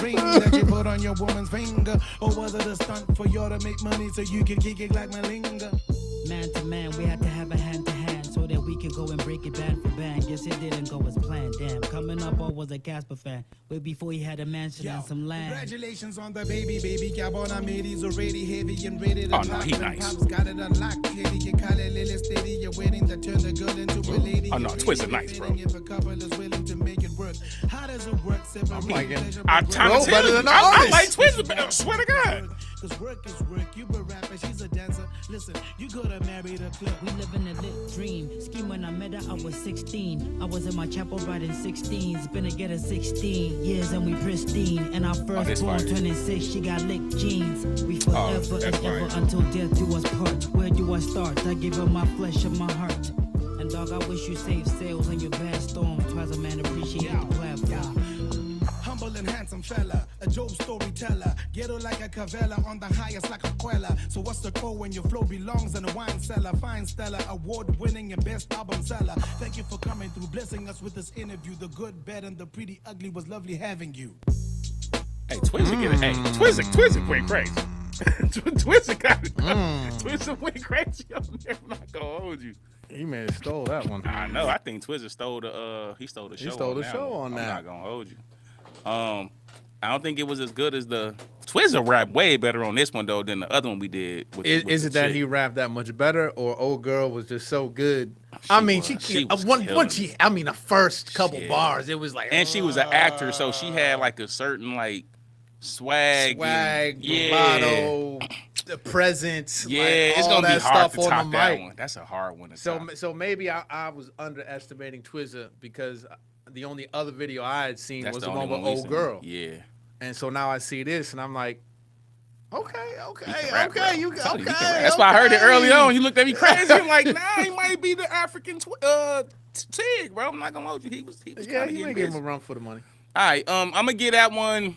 Ring that you put on your woman's finger, or was it a stunt for you to make money so you can kick it like Malinga? Man to man, we had to have a hand to hand so that we could go and break it band for band. Guess it didn't go as planned. Damn, coming up, I was a Casper fan. Way before he had a mansion and some land. Congratulations on the baby. Cabana made he's already heavy and ready to Oh, no, he nice. Pops got it unlocked. Lady, you call it Lily Steady. You're waiting to turn the girl into a lady. Oh, no, Twist is nice, bro. If a couple is willing to make it work, how does it work? I'm liking it. I'm trying to tell you, I like Twist. I swear to God. Cause work is work, you a rapper, she's a dancer. Listen, you coulda married a club. We live in a lit dream. Scheme when I met her, I was 16. I was in my chapel riding 16s. Been together 16 years and we pristine. And our first born turning 6, she got licked jeans. We forever and ever until death do us part. Where do I start? I give her my flesh and my heart. And dog, I wish you safe sails on your bad storms. Twice a man appreciate the platform. Humble and handsome fella, a Job storyteller. Ghetto like a Cavella, on the highest like a Quella. So what's the call when your flow belongs in a wine cellar? Fine Stella, award-winning and best album seller. Thank you for coming through, blessing us with this interview. The good, bad, and the pretty ugly was lovely having you. Hey, Twizzy get it. Hey, Twizzy went crazy. Twizzy got it. Twizzy went crazy. I'm not gonna hold you. He may have stole that one. I know. I think Twizzy stole the. He stole the show. He stole the show one. on that. I'm not gonna hold you. I don't think it was as good as the Twizzy rap. Way better on this one though than the other one we did. With Is it that he rapped that much better, or old girl was just so good? I mean, she was once I mean, the first couple bars, it was like, and she was an actor, so she had like a certain like swag, bravado, the presence. Yeah, like, it's all gonna be that hard stuff to on top the that mic. one. That's a hard one to top. So maybe I was underestimating Twizzy because the only other video I had seen was the one with we old seen. girl. Yeah. And so now I see this, and I'm like, okay. That's why I heard it early on. You looked at me crazy. I'm like, nah, he might be the African Tig, bro. I'm not gonna hold you. He was Yeah, you may give him a run for the money. All right, I'm gonna get that one.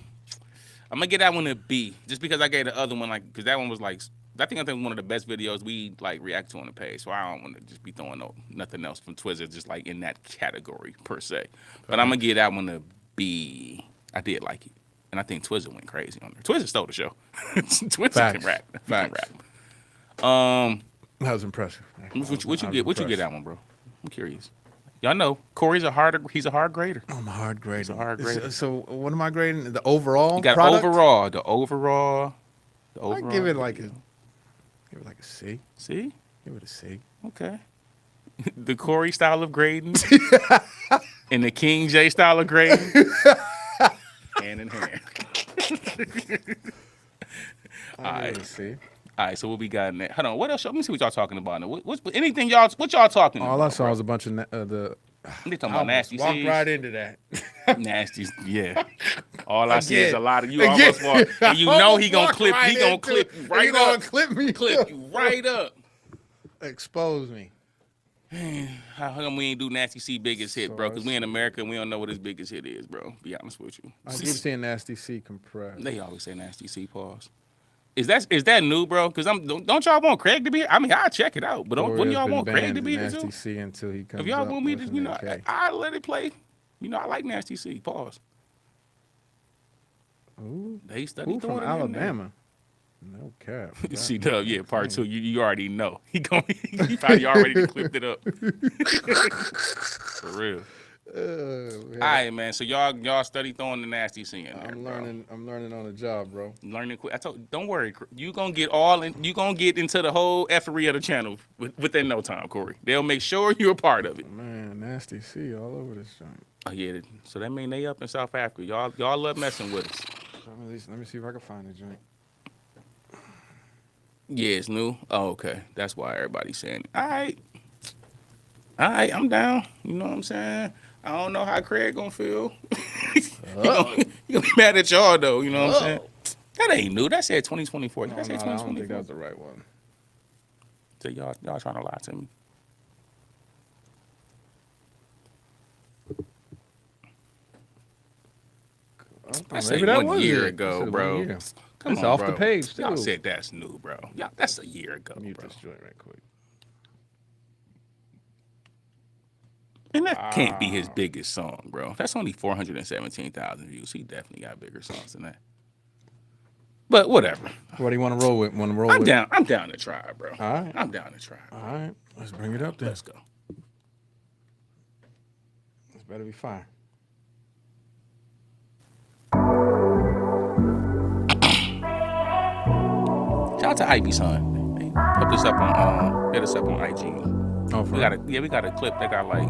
I'm gonna get that one a B, just because I gave the other one because that one was like, I think one of the best videos we react to on the page. So I don't want to just be throwing nothing else from Twizzy just like in that category per se. But I'm gonna give that one a B. I did like it. And I think Twizzy went crazy on there. Twizzy stole the show. Twizzy can rap. That was impressive. What you get that one, bro? I'm curious. Y'all know Corey's he's a hard grader. I'm a hard grader. He's a hard grader. So what am I grading? The overall? You got product? the overall. I give it like a C. C? Give it a C. Okay. The Corey style of grading and the King J style of grading. Hand in hand. All right, so what we got next? Hold on, what else? Let me see what y'all talking about now. What y'all talking about? All I saw was a bunch of the. They talking about nasty Walk C's. right into that. Nasty, yeah. All I see is a lot of you almost walk. And you know he gonna clip. He gonna clip you right up. Clip me. Clip you right up. Expose me. How come we ain't do Nasty C biggest hit, bro? Because we in America and we don't know what his biggest hit is, bro. Be honest with you. I keep saying Nasty C compressed. They always say Nasty C. Pause. Is that new, bro? Because don't y'all want Craig to be here? I mean, I'll check it out, but wouldn't y'all want Craig to be here too? Nasty C until he comes. If y'all up want me to, with you an know, AK. I let it play. You know, I like Nasty C. Pause. Ooh, They study from Alabama. No cap. See, Dub, yeah, part 2. You already know. He probably already clipped it up. For real. All right, man. So y'all study throwing the Nasty C in there. I'm learning on the job, bro. Learning quick. Don't worry. You gonna get into the whole effery of the channel within no time, Corey. They'll make sure you're a part of it. Man, Nasty C all over this joint. Oh yeah. So that mean they up in South Africa. Y'all love messing with us. Let me see if I can find the joint. Yeah, it's new. Oh, okay. That's why everybody's saying it. All right, I'm down. You know what I'm saying? I don't know how Craig gonna feel. He gonna be mad at y'all though. You know what I'm saying? That ain't new. That said 2024. Did I say 2024? I don't think that was the right one. So y'all trying to lie to me? I said that 1 was year it. ago, Said bro. 1 year. Come It's on, off bro. the page, too. Y'all said that's new, bro. Yeah, that's a year ago, Mute bro. this joint right quick. And that can't be his biggest song, bro. That's only 417,000 views. He definitely got bigger songs than that. But whatever. What do you want to roll with? I'm down. I'm down to try, bro. All right. I'm down to try. All right. Let's bring it up then. Let's go. This better be fire. Shout out to Ivy son. Hey, put this up on hit us up on IG. Oh, We got a clip that got like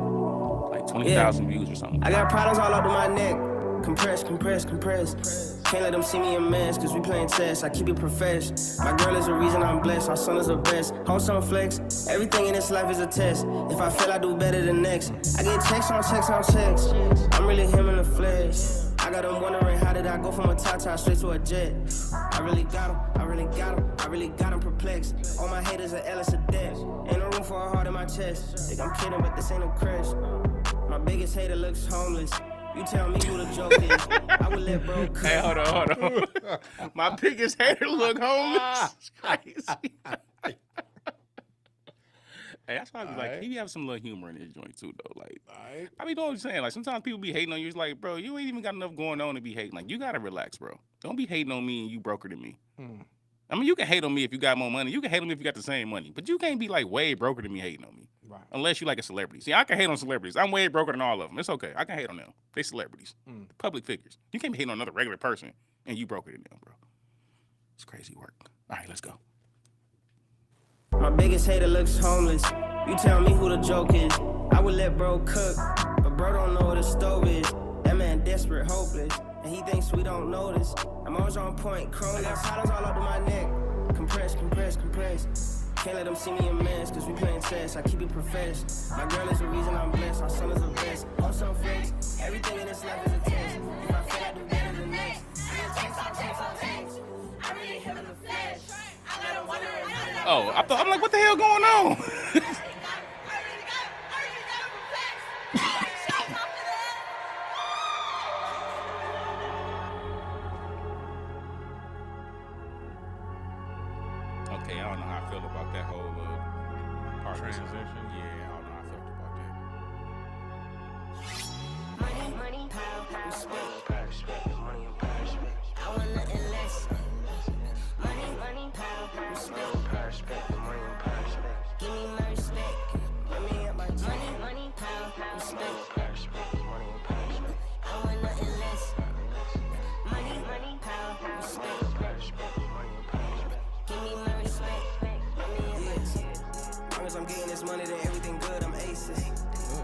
20,000 views or something. I got problems all over my neck. Compress. Can't let them see me a mess, cause we playing chess. I keep it profesh. My girl is the reason I'm blessed. Our son is the best. Wholesome flex. Everything in this life is a test. If I fail, I do better than next. I get checks on checks. I'm really him in the flesh. I got them wondering how did I go from a Tata straight to a jet. I really got him perplexed. All my haters are Ellis of death. Ain't no room for a heart in my chest. Think I'm kidding, but this ain't no crash. My biggest hater looks homeless. You tell me who the joke is. I would let bro cook. Hey, hold on. My biggest hater look homeless. It's crazy. Hey, that's why I be like, he be having some little humor in his joint too, though. Like, I mean, know what I'm saying? Like, sometimes people be hating on you. It's like, bro, you ain't even got enough going on to be hating. Like, you gotta relax, bro. Don't be hating on me and you broker than me. I mean, you can hate on me if you got more money. You can hate on me if you got the same money. But you can't be like way broker than me hating on me. Right. Unless you like a celebrity. See, I can hate on celebrities. I'm way broker than all of them. It's okay. I can hate on them. They celebrities. Public figures. You can't be hating on another regular person and you broker than them, bro. It's crazy work. All right, let's go. My biggest hater looks homeless. You tell me who the joke is. I would let bro cook, but bro don't know what a stove is. That man desperate, hopeless, and he thinks we don't notice. I'm always on point, chrome. Got problems all up to my neck. Compress. Can't let them see me a mess, cause we playing chess. I keep it profesh. My girl is the reason I'm blessed. Our son is the best. Also flex. Everything in this life is a test. If I fail, I do better than next. I get checks. I really hit in the flesh. I let him wonder Oh, I'm like, what the hell going on? Okay, I don't know how I feel about that whole part transition. Yeah, I don't know how I felt about that. money, power, respect. Money and power, respect. I want nothing less. Money, power, respect. Money and power, respect. Give me my respect. Let me have my money, power, respect. Money and power, respect. I want nothing less. Money, power, respect. Money and power, respect. Give me my respect. As long as I'm getting this money, then everything good. I'm aces.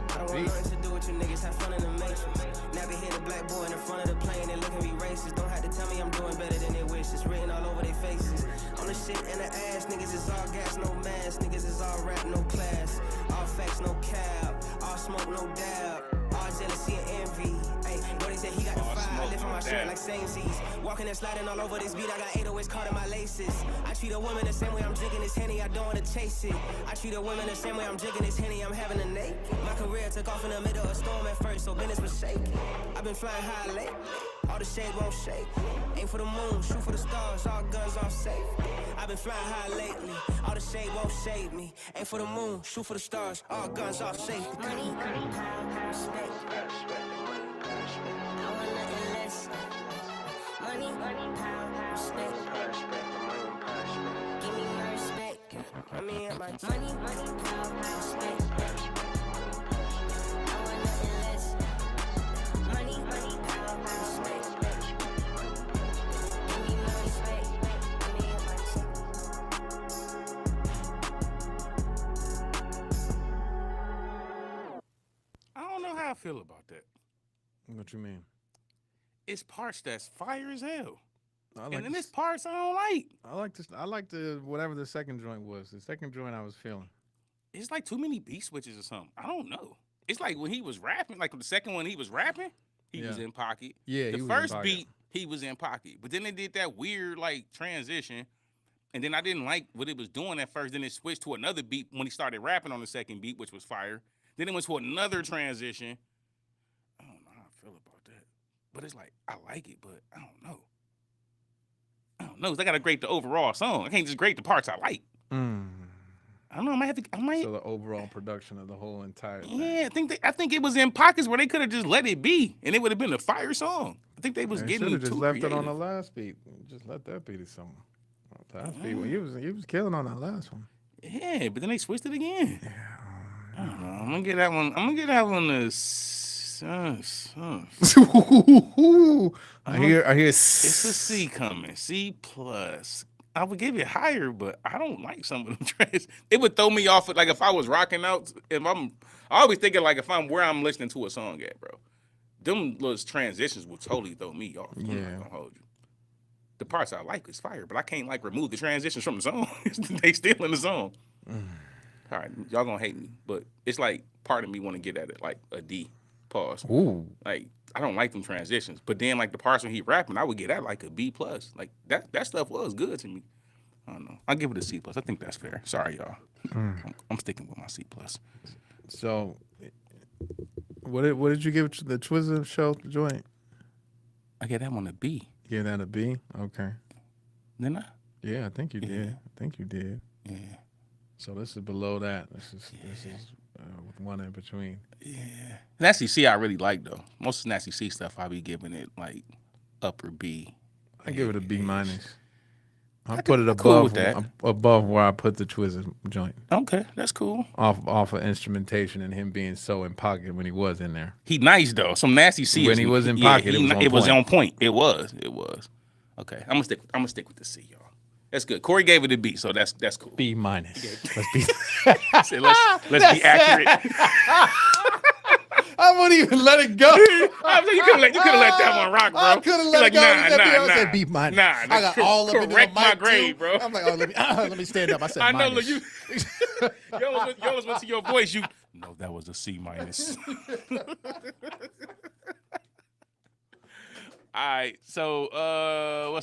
I don't want nothing to do with you niggas. Have fun in the matrix. Never hit a black boy in the front of the plane. They looking me racist. Don't have to tell me I'm doing better than they wish. It's written all over their faces. On the shit and the ass. Niggas is all gas, no mask. Niggas is all rap, no class. All facts, no cap. All smoke, no dab. All jealousy and envy. Ay, what they say he got the fire. I lift on my shirt like Samesies. Walking and sliding all over this beat. I got 808s caught in my laces. I treat a woman the same way I'm drinking this Henny. I don't want to chase it. I treat a woman the same way I'm drinking this Henny. I'm having a naked. My career took off in the middle of a storm at first, so business was shaking. I've been flying high late. All the shade won't shake. Aim for the moon, shoot for the stars. All guns off safe. I've been flying high lately. All the shade won't shade me. Aim for the moon, shoot for the stars. All guns off safe. Money, power, respect. I want nothing less. Money, power, respect. Give me my respect. I mean, my money, power, respect. I want nothing less. Money, power, respect. Give me my respect. I mean, I don't know how I feel about that. What you mean? It's parts that's fire as hell. I And then there's parts I don't like. I like this. I like the whatever the second joint was. The second joint I was feeling. It's like too many beat switches or something. I don't know. It's like when he was rapping, like the second one he was rapping, he was in pocket. Yeah, the he was in first pocket. beat, he was in pocket. But then they did that weird like transition. And then I didn't like what it was doing at first. Then it switched to another beat when he started rapping on the second beat, which was fire. Then it went to another transition. I don't know how I feel about that. But it's like, I like it, but I don't know. I don't know. 'Cause I got to grade the overall song. I can't just grade the parts I like. I don't know. I might. So the overall production of the whole entire thing. Yeah, I think it was in pockets where they could have just let it be, and it would have been a fire song. I think they was They getting should have just too left it on creative. the last beat. Just let that be the song. Last beat, he was killing on that last one. Yeah, but then they switched it again. I don't know. I'm gonna get that one. I'm gonna get that one. I hear. It's a C coming. C plus. I would give it higher, but I don't like some of them tracks. It would throw me off. Like if I was rocking out, I always thinking like if I'm where I'm listening to a song at, bro. Them little transitions will totally throw me off. I'm not gonna hold you. The parts I like is fire, but I can't like remove the transitions from the song. They still in the song. All right, y'all gonna hate me, but it's like part of me want to get at it like a D. Pause. Ooh. Like I don't like them transitions, but then like the parts when he rapping, I would get at like a B plus. Like that stuff was good to me. I don't know. I'll give it a C plus. I think that's fair. Sorry, y'all. I'm sticking with my C plus. So, what did you give the Twizzler show joint? I get that one a B. Give that a B. Okay. Didn't I? Yeah, I think you did. I think you did. Yeah. So this is below that. This is with one in between. Yeah. Nasty C I really like though. Most of Nasty C stuff I be giving it like upper B. I give it a B minus. I I put it cool above with that. above where I put the Twizzler joint. Okay, that's cool. Off of instrumentation and him being so in pocket when he was in there. He nice though. Some Nasty C. When he was in pocket, it was on point. It was. Okay, I'm gonna stick with the C, y'all. That's good. Corey gave it a B, so that's cool. B minus. Let's be. Said, let's be accurate. I won't even let it go. You could have let that one rock, bro. I could have let it go. Nah. I said B minus. Nah, I got all of it. Correct my grade, bro. I'm like, oh, let me stand up. I said I know. minus. Look, you almost went to your voice. No, that was a C minus. All right, so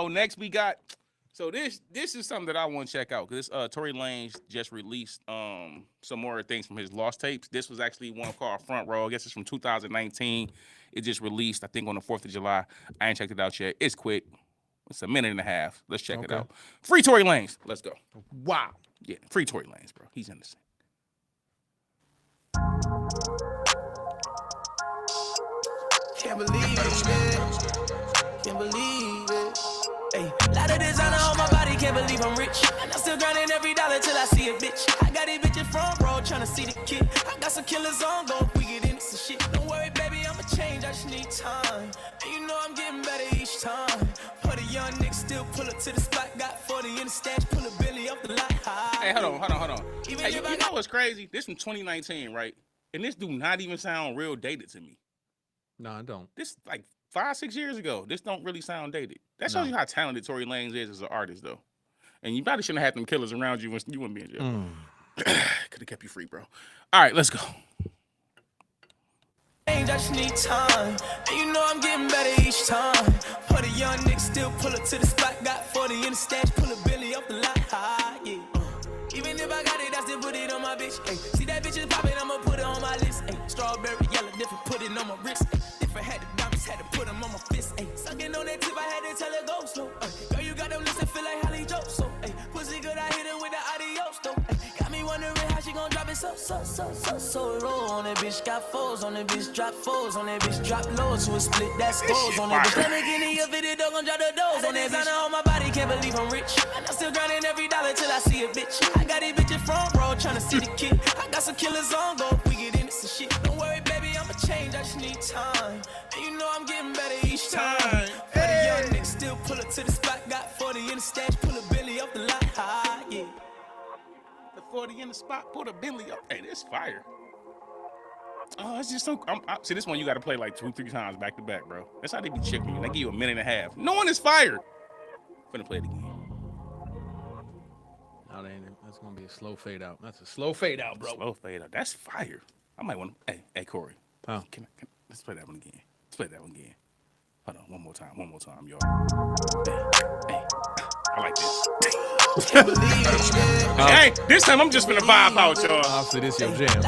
next we got. So this is something that I want to check out because Tory Lanez just released some more things from his Lost tapes. This was actually one called Front Row. I guess it's from 2019. It just released, I think, on the 4th of July. I ain't checked it out yet. It's quick. It's a minute and a half. Let's check it out. Free Tory Lanez. Let's go. Wow. Yeah, free Tory Lanez, bro. He's innocent. Can't believe it. Can't believe it. Hey, lot of designer on my body, can't believe I'm rich. And I'm still grinding every dollar till I see a bitch. I got these bitches front row tryna see the kid. I got some killers on go if we get into some shit. Don't worry, baby, I'ma change, I just need time. And you know I'm getting better each time. Put a young nigga still pull up to the spot. Got 40 in the stash, pull a Billy off the lot. Hey, hold on. Hey, you know what's crazy? This from 2019, right? And this do not even sound real dated to me. No, I don't. This like 5-6 years ago. This don't really sound dated. That shows you how talented Tory Lanez is as an artist, though. And you probably shouldn't have had them killers around you when you wouldn't be in jail. Could have kept you free, bro. All right, let's go. I just need time. And you know I'm getting better each time. Put a young nigga still pull up to the spot. Got 40 in the stash, pull a Billy off the lot. Yeah. Even if I got it, I still put it on my bitch. Ay, see that bitch is poppin', I'ma put it on my list. Ay, strawberry yellow, different, put it on my wrist. Ay, different had the diamonds, had to put them on my fist. Ay, sucking on that tip, I had to tell her go slow. Ay, girl, you got them lips that feel like Holly Joe. So, ay, pussy good, I hit her with the adios though. Ay, got me wondering how she gon' drop it so low. On that bitch got foes, on that bitch drop foes, on that bitch drop lows, so it split that scores. On that bitch, let me get in your video, dog gon' drop the doors. On that bitch, on my body, can't believe I'm rich. And I'm still grinding every dollar till I see a bitch. I got these bitches front row tryna see the kid. I got some killers on go if we get into some shit. Don't worry, baby, I'ma change, I just need time. And you know I'm getting better each time. Put a young nigga still pull up to the spot. Got 40 in the stash, pull a Billy off the lot. Yeah. The 40 in the spot, put a Billy up. Hey, this fire. Oh, it's just so. See, this one you got to play like 2-3 times back to back, bro. That's how they be checking you. They give you a minute and a half. No one is fired. Finna play it again. No, that ain't it. That's gonna be a slow fade out. That's a slow fade out, bro. Slow fade out. That's fire. I might want to. Hey, Corey. Huh? Let's play that one again. Hold on, one more time, y'all. Hey, I like this. Hey, this time I'm just gonna vibe out, y'all. Obviously, this your jam.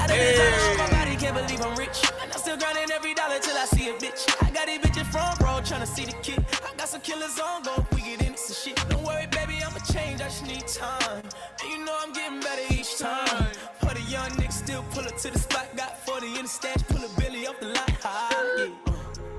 Can't believe I'm rich. And I'm still grinding every dollar till I see a bitch. I got these bitches front row tryna see the kid. I got some killers on go if we get into some shit. Don't worry, baby, I'ma change, I just need time. And you know I'm getting getting better each time. Put a young nigga still pull up to the spot. Got 40 in the stash, pull a Billy off the lot. Yeah.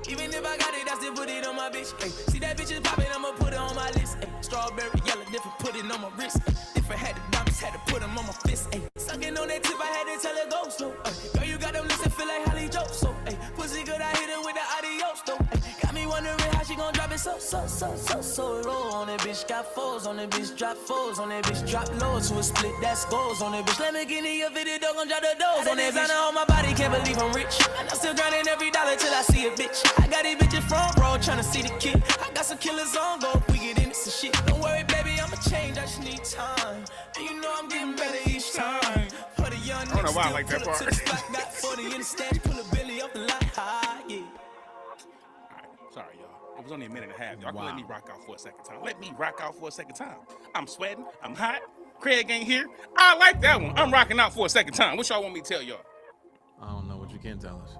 Even if I got it, I still put it on my bitch. Ay. See that bitch is poppin', I'ma put it on my list. Ay. Strawberry, yellow, different, put it on my wrist. Ay. Different had the diamonds, had to put them on my fist. Ay. Sucking on that tip, I had to tell her go slow. Ay. Girl, you got them lips that feel like Holly Joe. So, ay. Pussy good, I hit her with the adios though. Ay. Got me wondering how she gon' drop it so low on that bitch. Got fours on that bitch, drop fours on that bitch, drop lows to a split. That's goals on that bitch. Let me get in your video, dog, gon' drop the doors on that bitch. On my body, can't believe I'm rich. And I'm still grinding every dollar till I see a bitch. I got these bitches front row tryna see the kid. I got some killers on go if we get into some shit. Don't worry, baby, I'ma change. I just need time. And you know I'm getting better each time. Put a young nigga know why I like that part. to the spot. Got 40 in the stash, pull a Billy off the lot. Yeah. Sorry, y'all. It was only a minute and a half. Y'all can let me rock out for a second time. Let me rock out for a second time. I'm sweating. I'm hot. Craig ain't here. I like that one. I'm rocking out for a second time. What y'all want me to tell y'all? I don't know what you can tell us.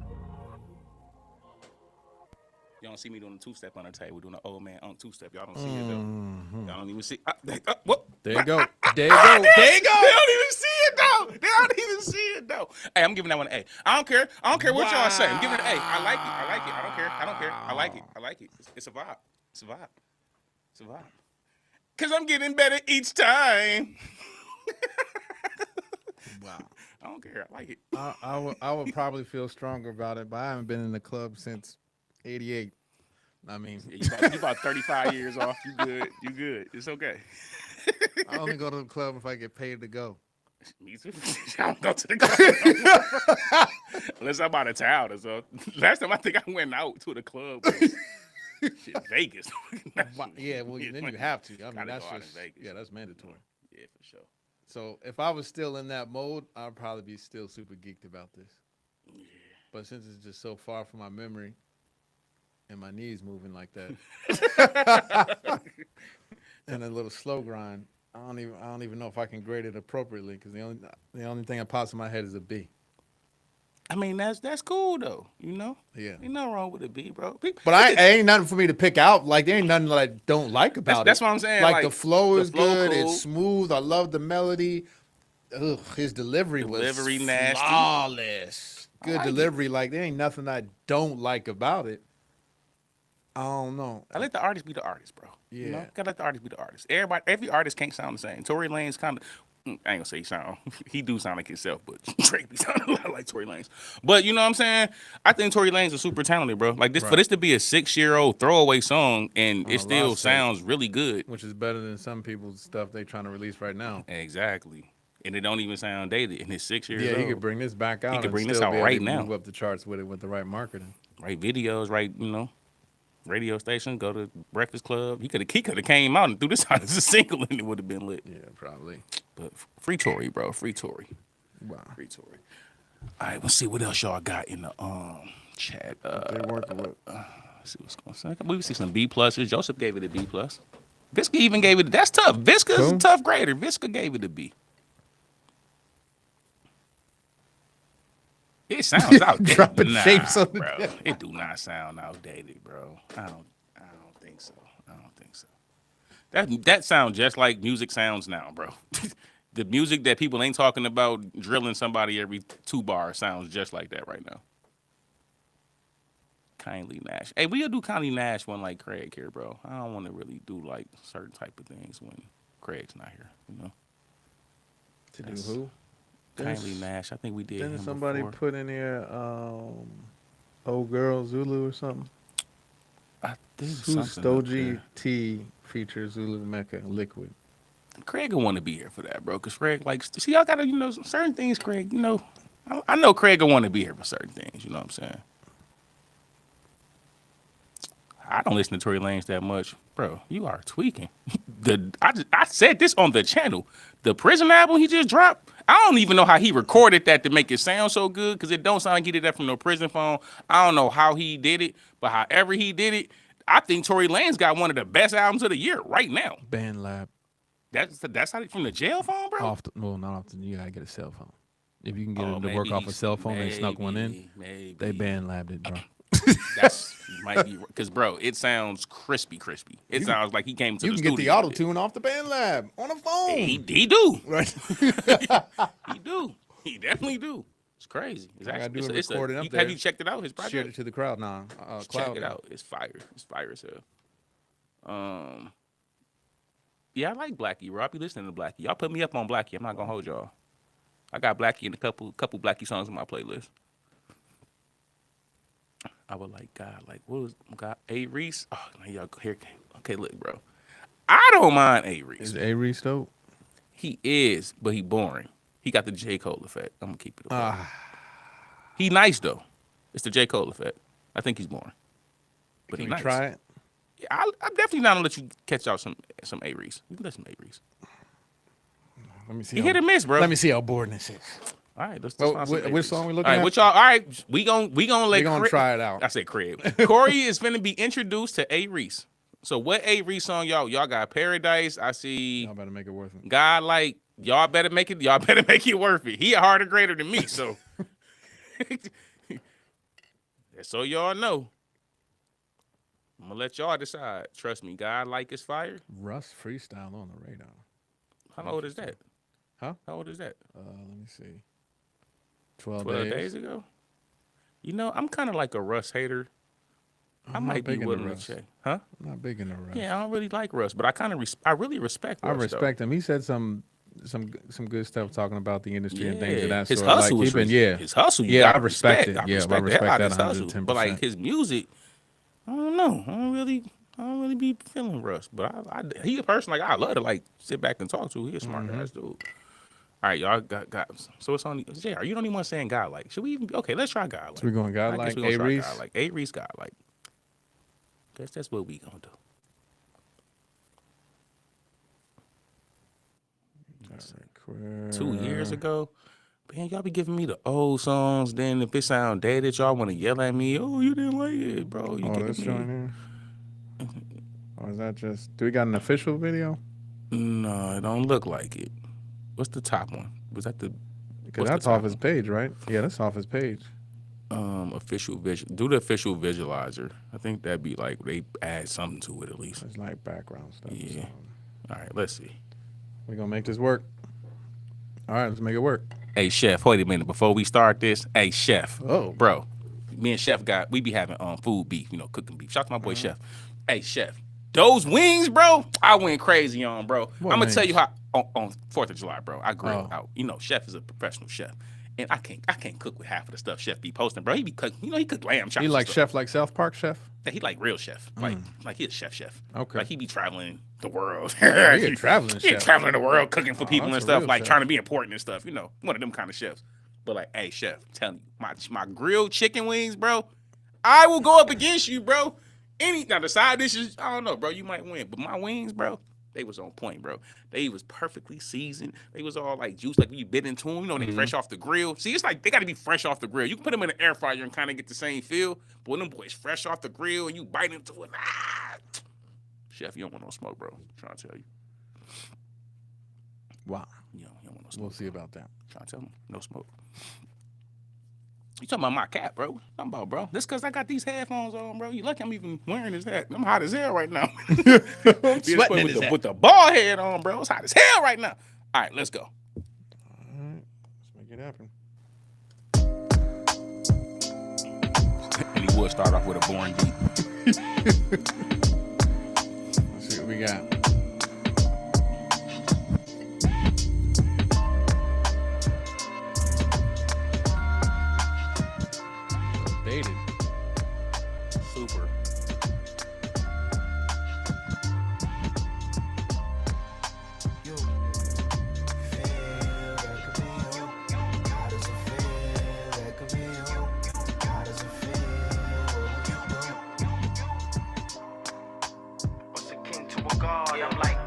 Y'all don't see me doing a two-step on the table, doing an old man on two-step. Y'all don't see it, though. Y'all don't even see what? There you go. There you Ah, go. There you go. They don't even see it, though. They don't even see it, though. Hey, I'm giving that one an A. I don't care. I don't care what y'all say. I'm giving it an A. I like it. I like it. I don't care. I don't care. I like it. I like it. It's a vibe. It's a vibe. It's a vibe. Because I'm getting better each time. Wow. I don't care. I like it. I would probably feel stronger about it, but I haven't been in the club since '88. I mean, You about 35 years off. You good. You good. It's okay. I only go to the club if I get paid to go. Me too. I don't go to the club. Unless I'm out of town or so. Last time I think I went out to the club was shit, Vegas. Yeah, well, then you have to. I mean, Gotta that's go out just in Vegas. yeah, that's mandatory. Yeah, for sure. So if I was still in that mode, I'd probably be still super geeked about this. Yeah. But since it's just so far from my memory, and my knees moving like that, and a little slow grind, I don't even know if I can grade it appropriately because the only thing that pops in my head is a B. I mean, that's cool though, you know? Yeah. Ain't nothing wrong with a B, bro. But I ain't nothing for me to pick out. Like there ain't nothing that I don't like about That's it. what I'm saying. Like the flow the is flow good. cool. It's smooth. I love the melody. Ugh, his delivery was nasty. flawless. Good like delivery. Like there ain't nothing I don't like about it. I don't know. I let the artist be the artist, bro. Yeah. You know? Gotta let the artist be the artist. Every artist can't sound the same. Tory Lanez kind of, I ain't gonna say he sound. He do sound like himself, but Drake be sounding a lot like Tory Lanez. But you know what I'm saying? I think Tory Lanez is super talented, bro. Like this, for this to be a 6-year-old throwaway song and it still lost that. sounds really good. Which is better than some people's stuff they trying to release right now. Exactly. And it don't even sound dated. And it's 6 years Yeah, old. he could bring this back out. could and bring this still out be able right to now. Move up the charts with it with the right marketing. Right videos, right, you know, radio station, go to Breakfast Club. He could have came out and threw this out as a single and it would have been lit. Yeah, probably. But free Tory, bro. Free Tory. Wow. Free Tory. All right, let's see what else y'all got in the chat. They're working with. Let's see what's going on. We see some B pluses. Joseph gave it a B plus. Visca even gave it. That's tough. Visca's a tough grader. Visca gave it a B. It sounds outdated. Dropping shapes on the bro. It do not sound outdated, bro. I don't think so. I don't think so. That sounds just like music sounds now, bro. The music that people ain't talking about drilling somebody every 2 bars sounds just like that right now. Kindly Nash. Hey, we'll do Kindly Nash one like Craig here, bro. I don't want to really do like certain type of things when Craig's not here, you know. To do who? Kindly Nash. I think we did. Didn't him somebody before. put in there Old Girl Zulu or something? Who's Stogie T features Zulu Mecca Liquid? Craig will want to be here for that, bro. Because Craig likes to see, y'all got to, you know, certain things, Craig, you know. I know Craig will want to be here for certain things, you know what I'm saying? I don't listen to Tory Lanez that much. Bro, you are tweaking. I said this on the channel. The Prison album he just dropped, I don't even know how he recorded that to make it sound so good because it don't sound like he did that from no prison phone. I don't know how he did it, but however he did it, I think Tory Lanez got one of the best albums of the year right now. Band Lab. That's how from the jail phone, bro? Well, not often. You got to get a cell phone. If you can get it to work off a cell phone, they snuck one in. Maybe. They band labbed it, bro. That's might be because, bro, it sounds crispy. It sounds like he came to You the can get studio. the auto tune off the band lab on a phone. He do. Right. He do. He definitely do. It's crazy. It's I gotta actually, do a recording up have there. you checked it out? His project. Shared it to the crowd now. Check it out. It's fire. It's fire as hell. Yeah, I like Blackie, bro. I be listening to Blackie. Y'all put me up on Blackie. I'm not gonna hold y'all. I got Blackie in a couple Blackie songs on my playlist. I would like God. Like what was God? A-Reese. Oh, now y'all here. Okay, look, bro. I don't mind A-Reese. Is A-Reese dope? He is, but he boring. He got the J. Cole effect. I'm gonna keep it. He nice though. It's the J. Cole effect. I think he's boring. But Can he we nice. try it? Yeah, I'm definitely not gonna let you catch out some A-Reese. You can listen to A-Reese. Let me see. He hit or miss, bro. Let me see how boring this is. All right, let's Well, find some which A-Reese. song we looking all right, at? What y'all? All right, we gonna let. We're gonna try it out. I said Craig. Corey is finna be introduced to A-Reese. So what A-Reese song y'all got? Paradise. I see. Y'all better make it worth it. God, like y'all better make it. Y'all better make it worth it. He a harder grader than me, so. So y'all know. I'm gonna let y'all decide. Trust me, God like is fire. Russ freestyle on the radar. How old is that? Huh? How old is that? Let me see. 12 days ago. You know, I'm kind of like a Russ hater. I I'm might not be big into willing to Russ. check. Huh? I'm not big into Russ. Yeah, I don't really like Russ, but I really respect Russ. I respect him. He said some good stuff talking about the industry and things of that his sort. hustle like, is his hustle. You Yeah, gotta I respect it. I Yeah, respect I the hell out respect of that his hustle. 110%. But like his music, I don't know. I don't really be feeling Russ. But he a person like I love to like sit back and talk to. He a smart ass dude. All right, y'all got so it's on. Jay, are you the only one saying God like? Should we even? Okay, let's try God like. So we going God like A-Reese? God like A-Reese God like. Guess that's what we gonna do. 2 years ago, man, y'all be giving me the old songs. Then if it sound dated, y'all want to yell at me. Oh, you didn't like it, bro. You Oh, this joint here. Or is that just? Do we got an official video? No, it don't look like it. What's the top one? Was that the? Because that's off his page, right? Yeah, that's off his page. Official visual. Do the official visualizer. I think that'd be like they add something to it at least. It's like background stuff. Yeah. All right, let's see. We're gonna make this work. All right, let's make it work. Hey, Chef, wait a minute. Before we start this, hey, Chef. Oh. Bro, me and Chef we be having food beef, cooking beef. Shout out to my boy Chef. Hey, Chef, those wings, bro, I went crazy on, bro. What I'm going to tell wings? you how, on 4th of July, bro, I grill out. Chef is a professional chef. And I can't cook with half of the stuff Chef be posting, bro. He be cooking, he cook lamb chops. He like and stuff. Chef, like South Park Chef? Yeah, he like real chef. Like he a chef. Okay. Like he be traveling the world. He a traveling He chef. traveling the world cooking for people and that's a stuff, real like chef. trying to be important and stuff. One of them kind of chefs. But like, hey, Chef, I'm telling you, my grilled chicken wings, bro, I will go up against you, bro. Now the side dishes, I don't know, bro, you might win. But my wings, bro, they was on point, bro. They was perfectly seasoned. They was all like juice, like when you bit into them, they fresh off the grill. See, it's like they gotta be fresh off the grill. You can put them in the air fryer and kind of get the same feel. But when them boys fresh off the grill and you bite into it, Chef, you don't want no smoke, bro. I'm trying to tell you. Wow. You don't want no smoke. We'll see about that. Trying to tell them, no smoke. You talking about my cap, bro? What you talking about, bro? This because I got these headphones on, bro. You lucky I'm even wearing this hat. I'm hot as hell right now. I'm sweating in this hat. with the ball head on, bro. It's hot as hell right now. All right, let's go. All right, let's make it happen. And he would start off with a boring beat. Let's see what we got. Dated. Super. What's a king to a god? I'm like,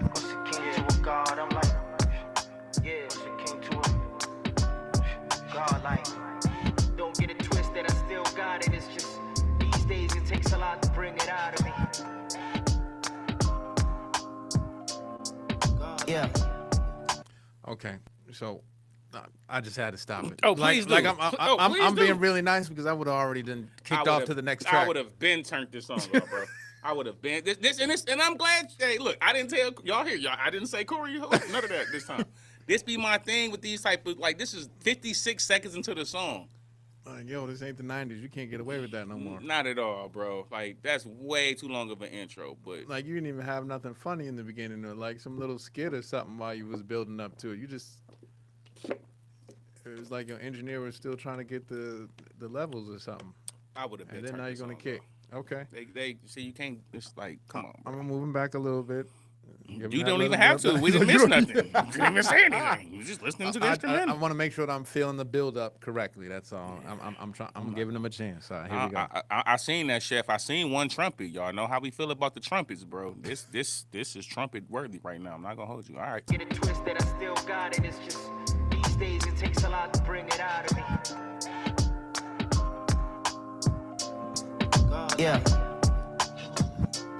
what's a king to a god? I'm like, yeah, what's a king to a god? Like, don't get it twisted, I still got it. It's just these days it takes a lot to bring it out of me. Yeah. Okay, so I just had to stop it. Oh, like, please do. like Oh, I'm please do. being really nice because I would have already done kicked off to the next track. I would have been turned this song off, bro. I would have been and I'm glad. Hey, look, I didn't tell y'all here. Y'all, I didn't say Corey. None of that this time. This be my thing with these type of like. This is 56 seconds into the song. Like, yo, this ain't the 90s. You can't get away with that no more. Not at all, bro. Like that's way too long of an intro. But like you didn't even have nothing funny in the beginning, or like some little skit or something while you was building up to it. You just. It was like your engineer was still trying to get the levels or something. I would have been. And then now you're gonna kick. Okay. They see you can't. It's like come on. Bro. I'm moving back a little bit. You don't even have to. We didn't miss nothing. You didn't even say anything. You just listening to the instrumental. I want to make sure that I'm feeling the build up correctly. That's all. I'm trying. I'm giving them a chance. All right, here we go. I seen that, Chef. I seen one trumpet. Y'all know how we feel about the trumpets, bro. This is trumpet worthy right now. I'm not gonna hold you. All right. Get it twisted, I still got it. It's just these days it takes a lot to bring it out of me. Yeah.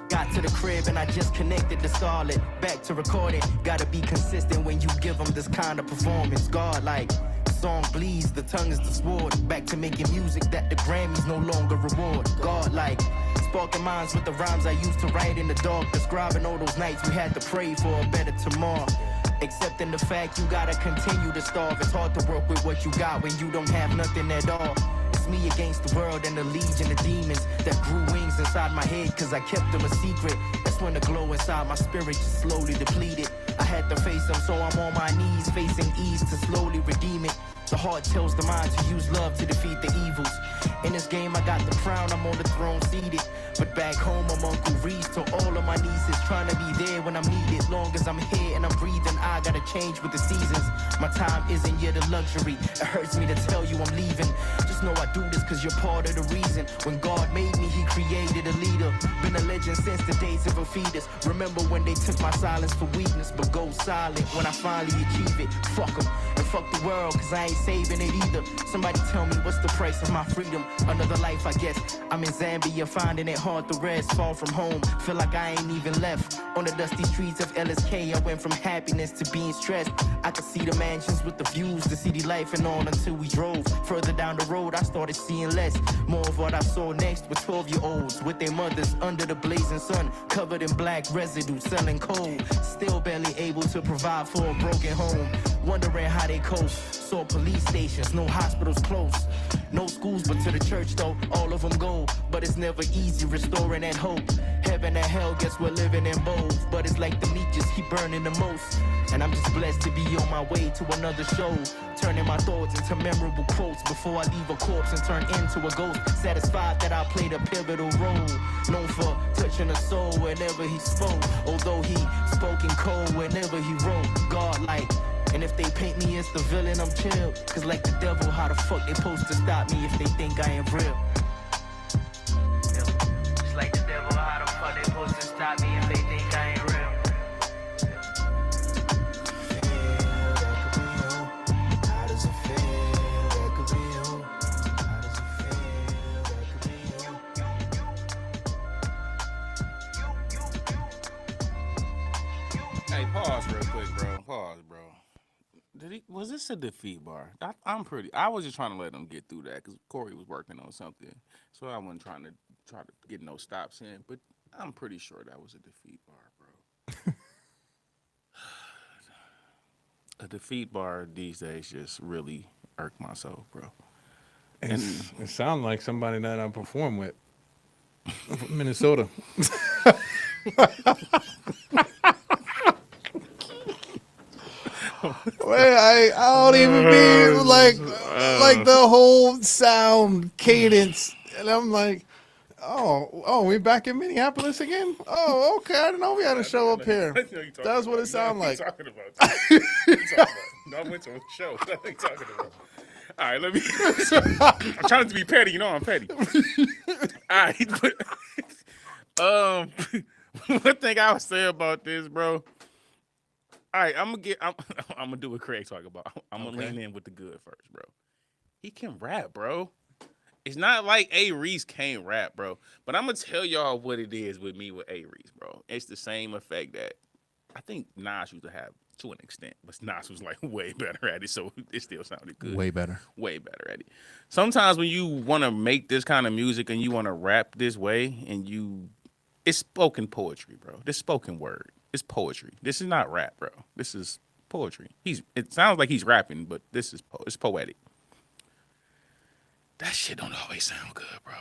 Got to the crib and I just connected to Scarlet. Back to recording. Gotta be consistent when you give them this kind of performance. God, like, the song bleeds, the tongue is the sword. Back to making music that the Grammys no longer reward. God, like, sparking minds with the rhymes I used to write in the dark. Describing all those nights we had to pray for a better tomorrow. Accepting the fact you gotta continue to starve. It's hard to work with what you got when you don't have nothing at all. It's me against the world and the legion of demons that grew wings inside my head cause I kept them a secret. That's when the glow inside my spirit just slowly depleted. I had to face them, so I'm on my knees facing ease to slowly redeem it. The heart tells the mind to use love to defeat the evils. In this game I got the crown, I'm on the throne seated. But back home I'm Uncle Reese to all of my nieces, trying to be there when I'm needed. Long as I'm here and I'm breathing, I gotta change with the seasons. My time isn't yet a luxury. It hurts me to tell you I'm leaving. Just know I do this cause you're part of the reason. When God made me, he created a leader. Been a legend since the days of a fetus. Remember when they took my silence for weakness, but go silent when I finally achieve it. Fuck them and fuck the world cause I ain't saving it either. Somebody tell me what's the price of my freedom. Another life I guess. I'm in Zambia finding it hard to rest. Far from home, feel like I ain't even left. On the dusty streets of LSK I went from happiness to being stressed. I could see the mansions with the views, the city life and all until we drove. Further down the road I started seeing less. More of what I saw next with 12-year-olds with their mothers under the blazing sun, covered in black residue, selling coal. Still barely able to provide for a broken home. Wondering how they cope. Saw police stations, no hospitals close. No schools but to the church though, all of them go. But it's never easy restoring that hope. Heaven and hell, guess we're living in both. But it's like the meat just keep burning the most. And I'm just blessed to be on my way to another show. Turning my thoughts into memorable quotes before I leave a corpse and turn into a ghost. Satisfied that I played a pivotal role. Known for touching a soul whenever he spoke. Although he spoke in code whenever he wrote. God-like. And if they paint me as the villain, I'm chill. Cause like the devil, how the fuck they supposed to stop me if they think I ain't real? It's like the devil, how the fuck they supposed to stop me if they think I ain't real? Hey, pause real quick, bro. Pause, bro. Was this a defeat bar? I was just trying to let them get through that because Corey was working on something, so I wasn't trying to get no stops in. But I'm pretty sure that was a defeat bar, bro. A defeat bar these days just really irk my soul, bro. And it sounds like somebody that I perform with, Minnesota. Wait, I don't even mean like the whole sound cadence, and I'm like, oh, we back in Minneapolis again? Oh, okay, I didn't know we had a show up here. That's what it sounds like. Talking about. No, I went to a show. What are you talking about? All right, let me. I'm trying to be petty. You know I'm petty. All right, but one thing I would say about this, bro. All right, I'm gonna do what Craig talk about. I'm gonna lean in with the good first, bro. He can rap, bro. It's not like A-Reese can't rap, bro. But I'm gonna tell y'all what it is with me with A-Reese, bro. It's the same effect that I think Nas used to have to an extent, but Nas was like way better at it, so it still sounded good. Way better. Way better at it. Sometimes when you want to make this kind of music and you want to rap this way, and it's spoken poetry, bro. This spoken word. It's poetry. This is not rap, bro. This is poetry. It sounds like he's rapping, but this is it's poetic. That shit don't always sound good, bro.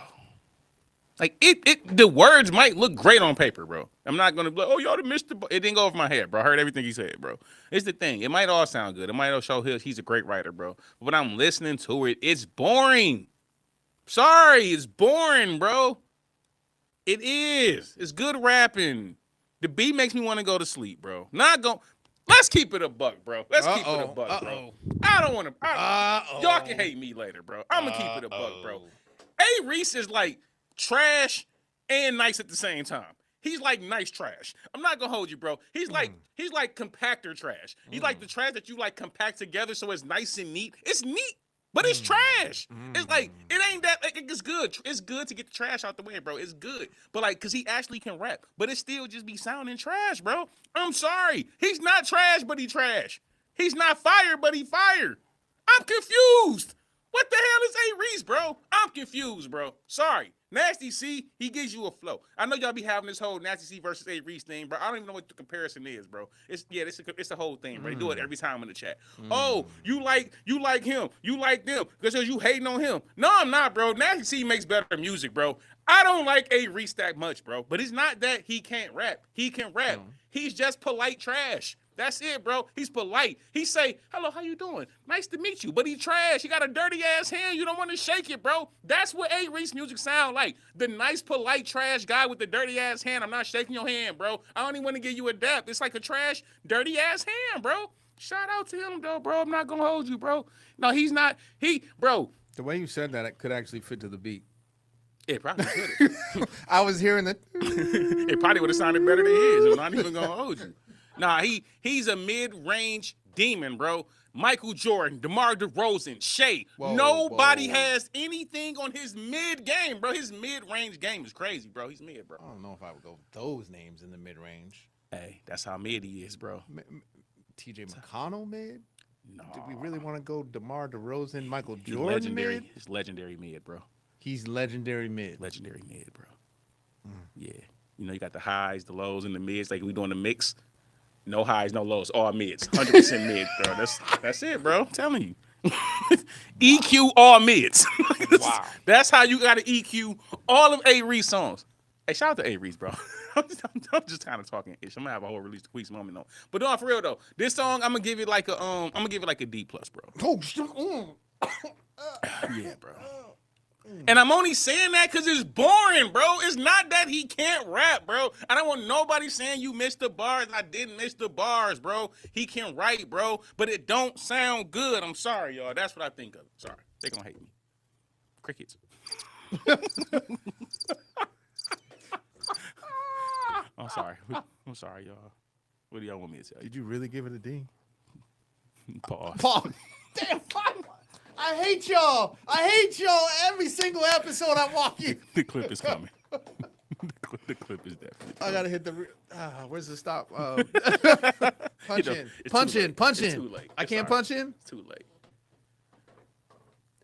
Like the words might look great on paper, bro. I'm not gonna be like, oh, y'all missed the. It didn't go over my head, bro. I heard everything he said, bro. It's the thing. It might all sound good. It might all show he's a great writer, bro. But when I'm listening to it, it's boring. Sorry, it's boring, bro. It is. It's good rapping. The beat makes me want to go to sleep, bro. Let's keep it a buck, bro. Let's keep it a buck, bro. I don't want to. Y'all can hate me later, bro. I'm gonna keep it a buck, bro. A-Reese is like trash and nice at the same time. He's like nice trash. I'm not gonna hold you, bro. He's like compactor trash. He's like the trash that you like compact together so it's nice and neat. It's neat, but it's trash. It's like it ain't that. Like, it's good. It's good to get the trash out the way, bro. It's good, but like, cause he actually can rap, but it still just be sounding trash, bro. I'm sorry. He's not trash, but he trash. He's not fire, but he fire. I'm confused. What the hell is A-Reese, bro? I'm confused, bro. Sorry. Nasty C, he gives you a flow. I know y'all be having this whole Nasty C versus A-Reese thing, bro. I don't even know what the comparison is, bro. It's the whole thing, bro. They do it every time in the chat. Oh, you like him. You like them because you hating on him. No, I'm not, bro. Nasty C makes better music, bro. I don't like A-Reese that much, bro. But it's not that he can't rap. He can rap. He's just polite trash. That's it, bro. He's polite. He say, hello, how you doing? Nice to meet you. But he trash. He got a dirty ass hand. You don't want to shake it, bro. That's what A-Reese music sound like. The nice, polite, trash guy with the dirty ass hand. I'm not shaking your hand, bro. I don't even want to give you a dap. It's like a trash, dirty ass hand, bro. Shout out to him, though, bro. I'm not going to hold you, bro. No, he's not. Bro. The way you said that, it could actually fit to the beat. It probably could. I was hearing that. It probably would have sounded better than his. I'm not even going to hold you. Nah, he's a mid-range demon, bro. Michael Jordan, DeMar DeRozan, Shea. Nobody has anything on his mid-game, bro. His mid-range game is crazy, bro. He's mid, bro. I don't know if I would go with those names in the mid-range. Hey, that's how mid he is, bro. TJ McConnell mid? No. Do we really want to go DeMar DeRozan, Michael Jordan mid? He's legendary mid, bro. He's legendary mid. Legendary mid, bro. Yeah. You know, you got the highs, the lows, and the mids. Like we doing the mix. No highs, no lows, all mids. 100% mid, bro. That's it, bro. I'm telling you. EQ all mids. Wow. That's how you got to EQ all of A-Reese songs. Hey, shout out to A-Reese, bro. I'm just kind of talking ish. I'm gonna have a whole release the Quis moment on. But no, for real though, this song I'm gonna give it like a D+, bro. Oh, yeah, bro. And I'm only saying that because it's boring, bro. It's not that he can't rap, bro. I don't want nobody saying you missed the bars. I didn't miss the bars, bro. He can write, bro, but it don't sound good. I'm sorry, y'all. That's what I think of. Sorry. They gonna hate me. Crickets. I'm sorry. I'm sorry, y'all. What do y'all want me to tell you? did you really give it a D? Pause. Damn, I hate y'all. I hate y'all every single episode I walk in. The clip is coming. The clip is definitely coming. I gotta hit the. Where's the stop? Punch in. It's Punch too in. late. Punch It's in. too late. I It's can't all right. punch in. It's too late.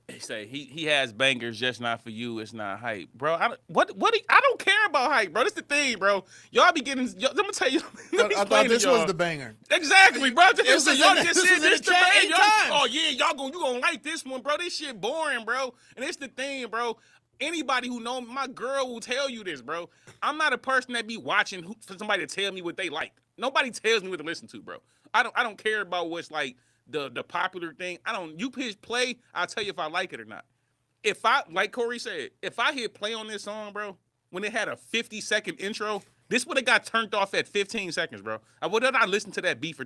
He say he has bangers, just not for you. It's not hype, bro. I don't care about hype, bro. That's the thing, bro. Y'all be getting. I'm gonna tell you. I thought this was the banger. Exactly, bro. Y'all just said this was this in the the chat banger. 8 times. Oh yeah, you gonna like this one, bro. This shit boring, bro. And it's the thing, bro. Anybody who know my girl will tell you this, bro. I'm not a person that be watching for somebody to tell me what they like. Nobody tells me what to listen to, bro. I don't care about what's like the popular thing. You hit play, I'll tell you if I like it or not. If I, like Corey said, if I hit play on this song, bro, when it had a 50-second intro, this would have got turned off at 15 seconds, bro. I would have not listened to that beat for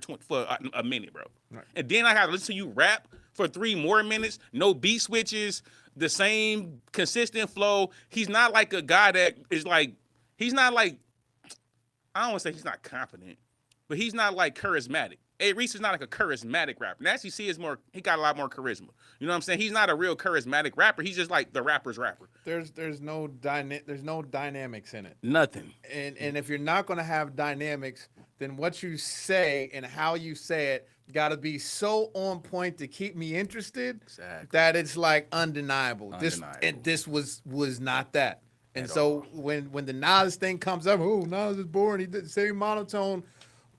a minute, bro. Right. And then I got to listen to you rap for 3 more minutes, no beat switches, the same consistent flow. He's not like a guy that is like, he's not like, I don't want to say he's not confident, but he's not like charismatic. A-Reese is not like a charismatic rapper. Nasty C is more, he got a lot more charisma. You know what I'm saying? He's not a real charismatic rapper. He's just like the rapper's rapper. There's no dynamics in it. Nothing. And if you're not gonna have dynamics, then what you say and how you say it got to be so on point to keep me interested that it's like undeniable. This was not that. And so when the Nas thing comes up, oh, Nas is boring. He did the same monotone.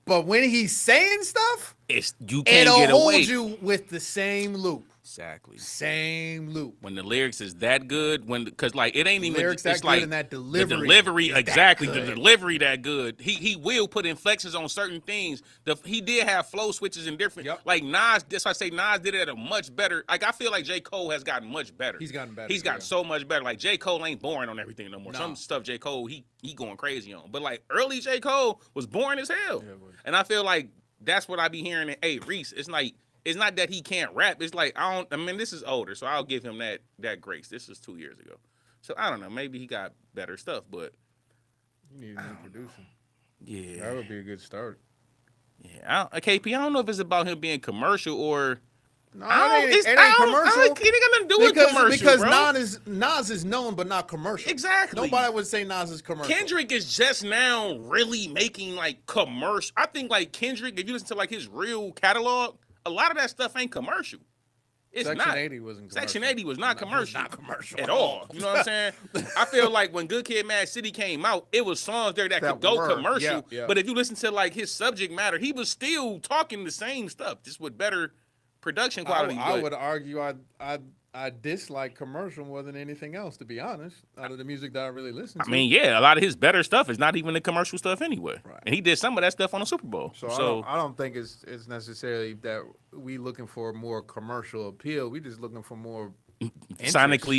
But when he's saying stuff, you can't get away. hold you with the same loop. Exactly. Same loop. When the lyrics is that good, because like it ain't even lyrics it's that like good and that delivery. The delivery, exactly. The delivery that good. He will put inflections on certain things. He did have flow switches and different. Like Nas, that's why I say Nas did it at a much better. Like I feel like J. Cole has gotten much better. He's gotten better. He's gotten so much better. Like J. Cole ain't boring on everything no more. Some stuff J. Cole he going crazy on. But like early J. Cole was boring as hell. And I feel like that's what I be hearing in A-Reese. It's like. It's not that he can't rap. It's like I mean, this is older, so I'll give him that grace. This is 2 years ago, so I don't know. Maybe he got better stuff, but you need a new producer. Yeah, that would be a good start. Yeah, KP. I don't know if it's about him being commercial or. No, it ain't commercial. It ain't got nothing to do with commercial, because bro. Nas is known but not commercial. Exactly. Nobody would say Nas is commercial. Kendrick is just now really making like commercial. I think like Kendrick, if you listen to like his real catalog. A lot of that stuff ain't commercial. It's Section not. 80 wasn't commercial. Section 80 was not commercial. Not commercial at all. You know what I'm saying? I feel like when Good Kid, Mad City came out, it was songs there that could go commercial. Yeah. But if you listen to like his subject matter, he was still talking the same stuff, just with better production quality. I would argue I dislike commercial more than anything else, to be honest, out of the music that I really listen to. I mean, yeah, a lot of his better stuff is not even the commercial stuff anyway. Right. And he did some of that stuff on the Super Bowl. So I don't think it's necessarily that we looking for more commercial appeal. We just looking for more something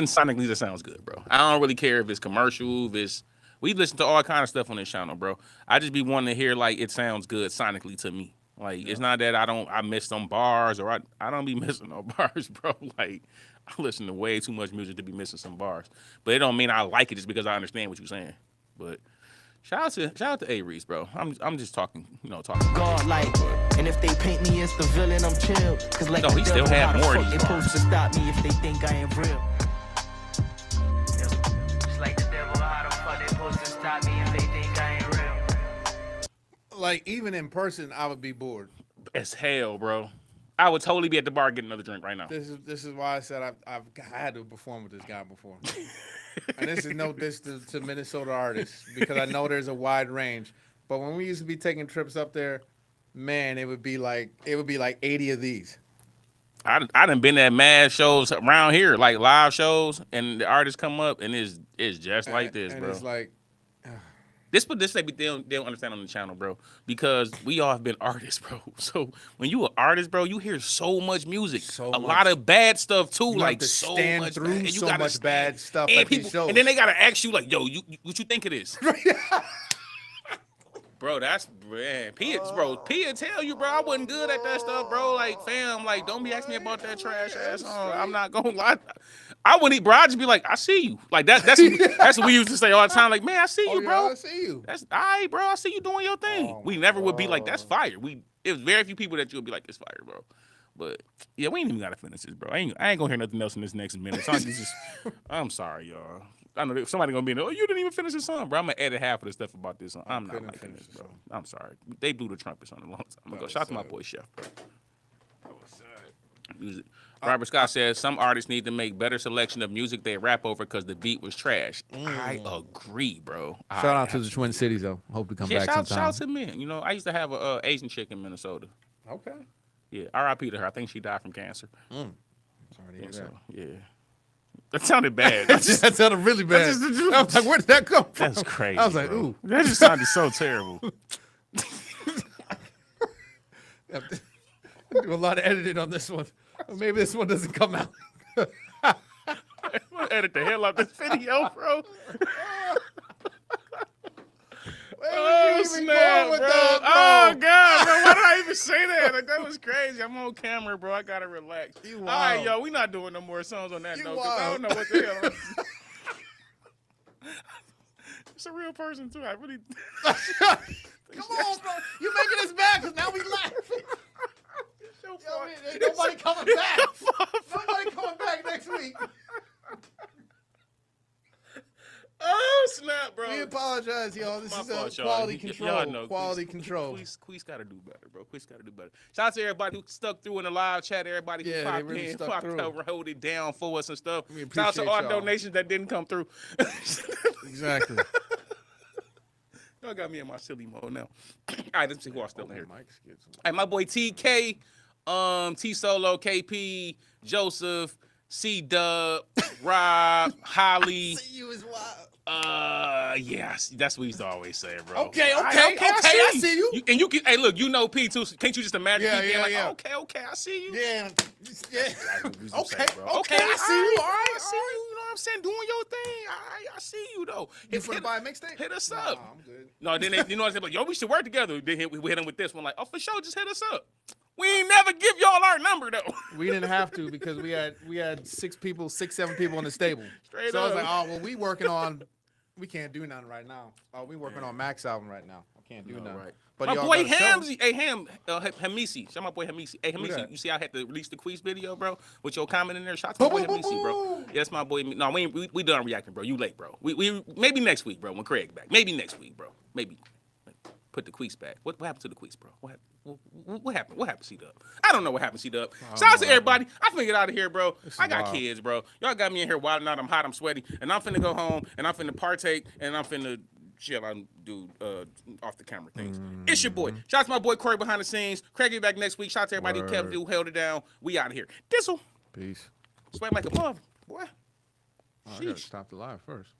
sonically that sounds good, bro. I don't really care if it's commercial, if it's we listen to all kind of stuff on this channel, bro. I just be wanting to hear like it sounds good sonically to me. Like it's not that I miss some bars or I don't be missing no bars, bro. Like I listen to way too much music to be missing some bars. But it don't mean I like it just because I understand what you're saying. But shout out to A-Reese, bro. I'm just talking, talking. God like, and if they paint me as the villain, I'm chill. Cause like he still have more of these they supposed to stop me if they think I ain't real. Just like the devil, how the fuck they supposed to stop me if they think I ain't real. Like, even in person, I would be bored. As hell, bro. I would totally be at the bar getting another drink right now. This is why I said I've had to perform with this guy before. And this is no diss to Minnesota artists, because I know there's a wide range. But when we used to be taking trips up there, man, it would be like 80 of these. I done been at mad shows around here, like live shows, and the artists come up, and it's just like this, bro. And it's like... This they don't understand on the channel, bro, because we all have been artists, bro. So when you an artist, bro, you hear so much music, a lot of bad stuff too, you like have to so stand much through bad. so much bad stuff and at these shows. And then they gotta ask you like, yo, what you think it is? Bro, that's bro. Pia tell you, bro, I wasn't good at that stuff, bro. Like, fam, like, don't be asking me about that trash ass song. I'm not gonna lie. I wouldn't eat, bro. I'd just be like, I see you. Like that's what we used to say all the time. Like, man, I see you, bro. I see you. That's all right, bro. I see you doing your thing. We never would be like, that's fire. It was very few people that you would be like, it's fire, bro. But yeah, we ain't even gotta finish this, bro. I ain't gonna hear nothing else in this next minute. So I'm sorry, y'all. I know somebody gonna be in there, oh, you didn't even finish the song, bro. I'm gonna edit half of the stuff about this song. I'm not liking this, bro. I'm sorry. They blew the trumpets on a long time. I'm gonna go shout out to my boy Chef, bro. That was sad. Robert Scott says some artists need to make better selection of music they rap over because the beat was trash. I agree, bro. Shout out to the Twin Cities, though. Hope to come back sometime. Shout out to men. I used to have a Asian chick in Minnesota. Okay. Yeah, R.I.P. to her. I think she died from cancer. Sorry to hear that. Yeah. That sounded bad. That sounded really bad. I was like, where did that come from? That's crazy. I was like, bro. ooh. That just sounded so terrible. Do a lot of editing on this one. Maybe this one doesn't come out. We'll edit the hell out of this video, bro. Oh, snap, bro. Oh, God, bro. Why did I even say that? Like, that was crazy. I'm on camera, bro. I got to relax. All right, yo, we not doing no more songs on that note. I don't know what the hell. It's a real person, too. I really... Come on, bro. You making us bad because now we laugh. Ain't nobody coming back. Nobody coming back next week. Oh, snap, bro. We in apologize, y'all. This My is fault, y'all. quality Y'all control. know, Quality control. Quis got to do better, bro. Quis got to do better. Shout out to everybody who stuck through in the live chat. Everybody who Yeah, they popped really in, stuck popped through. over, hold it down for us and stuff. We Shout out to all appreciate y'all. donations that didn't come through. Exactly. Y'all got me in my silly mode now. All right, let's see who else still in here. Mike's good. Hey, my boy TK, T Solo, KP, Joseph, C Dub, Rob, Holly. You is wild. Yeah, that's what we used to always say, bro. Okay, I see you. And you can, hey, look, you know P too. So can't you just imagine Yeah, P being yeah, like, yeah. okay, I see you. Yeah. That's what we used to Okay, say, bro. okay, I see you. All right, I see you. You know what I'm saying? Doing your thing. I see you though. You finna buy a mixtape? Hit us Nah, up. I'm good. No, then they, you know what I'm saying? Like, yo, we should work together. Then we hit them with this one, like, oh, for sure, just hit us up. We ain't never give y'all our number though. We didn't have to because we had 6, 7 people in the stable. Straight so I was up. like, oh well, we working on. We can't do nothing right now. Oh, we working on Mac's album right now. I can't do nothing. Right. But My y'all boy got a show. Hamzy, hey Hamisi, shout my boy Hamisi. Hey Hamisi, that? you see I had to release the Quis video, bro, with your comment in there. Shout out to my boy Hamisi, bro. Yes, my boy. No, we done reacting, bro. You late, bro. We maybe next week, bro. When Craig back, maybe next week, bro. Maybe put the Quis back. What happened to the Quis, bro? What happened? What happened, C-Dub? I don't know what happened, C-Dub. Shout out to everybody. I finna get out of here, bro. I got kids, bro. Y'all got me in here wilding out. I'm hot. I'm sweaty, and I'm finna go home and I'm finna partake and I'm finna chill out and do off the camera things. It's your boy. Shout out to my boy Corey behind the scenes. Craig be back next week. Shout out to everybody who held it down. We out of here. Dizzle. Peace. Sweat like a puff, boy. Oh, I gotta stop the live first.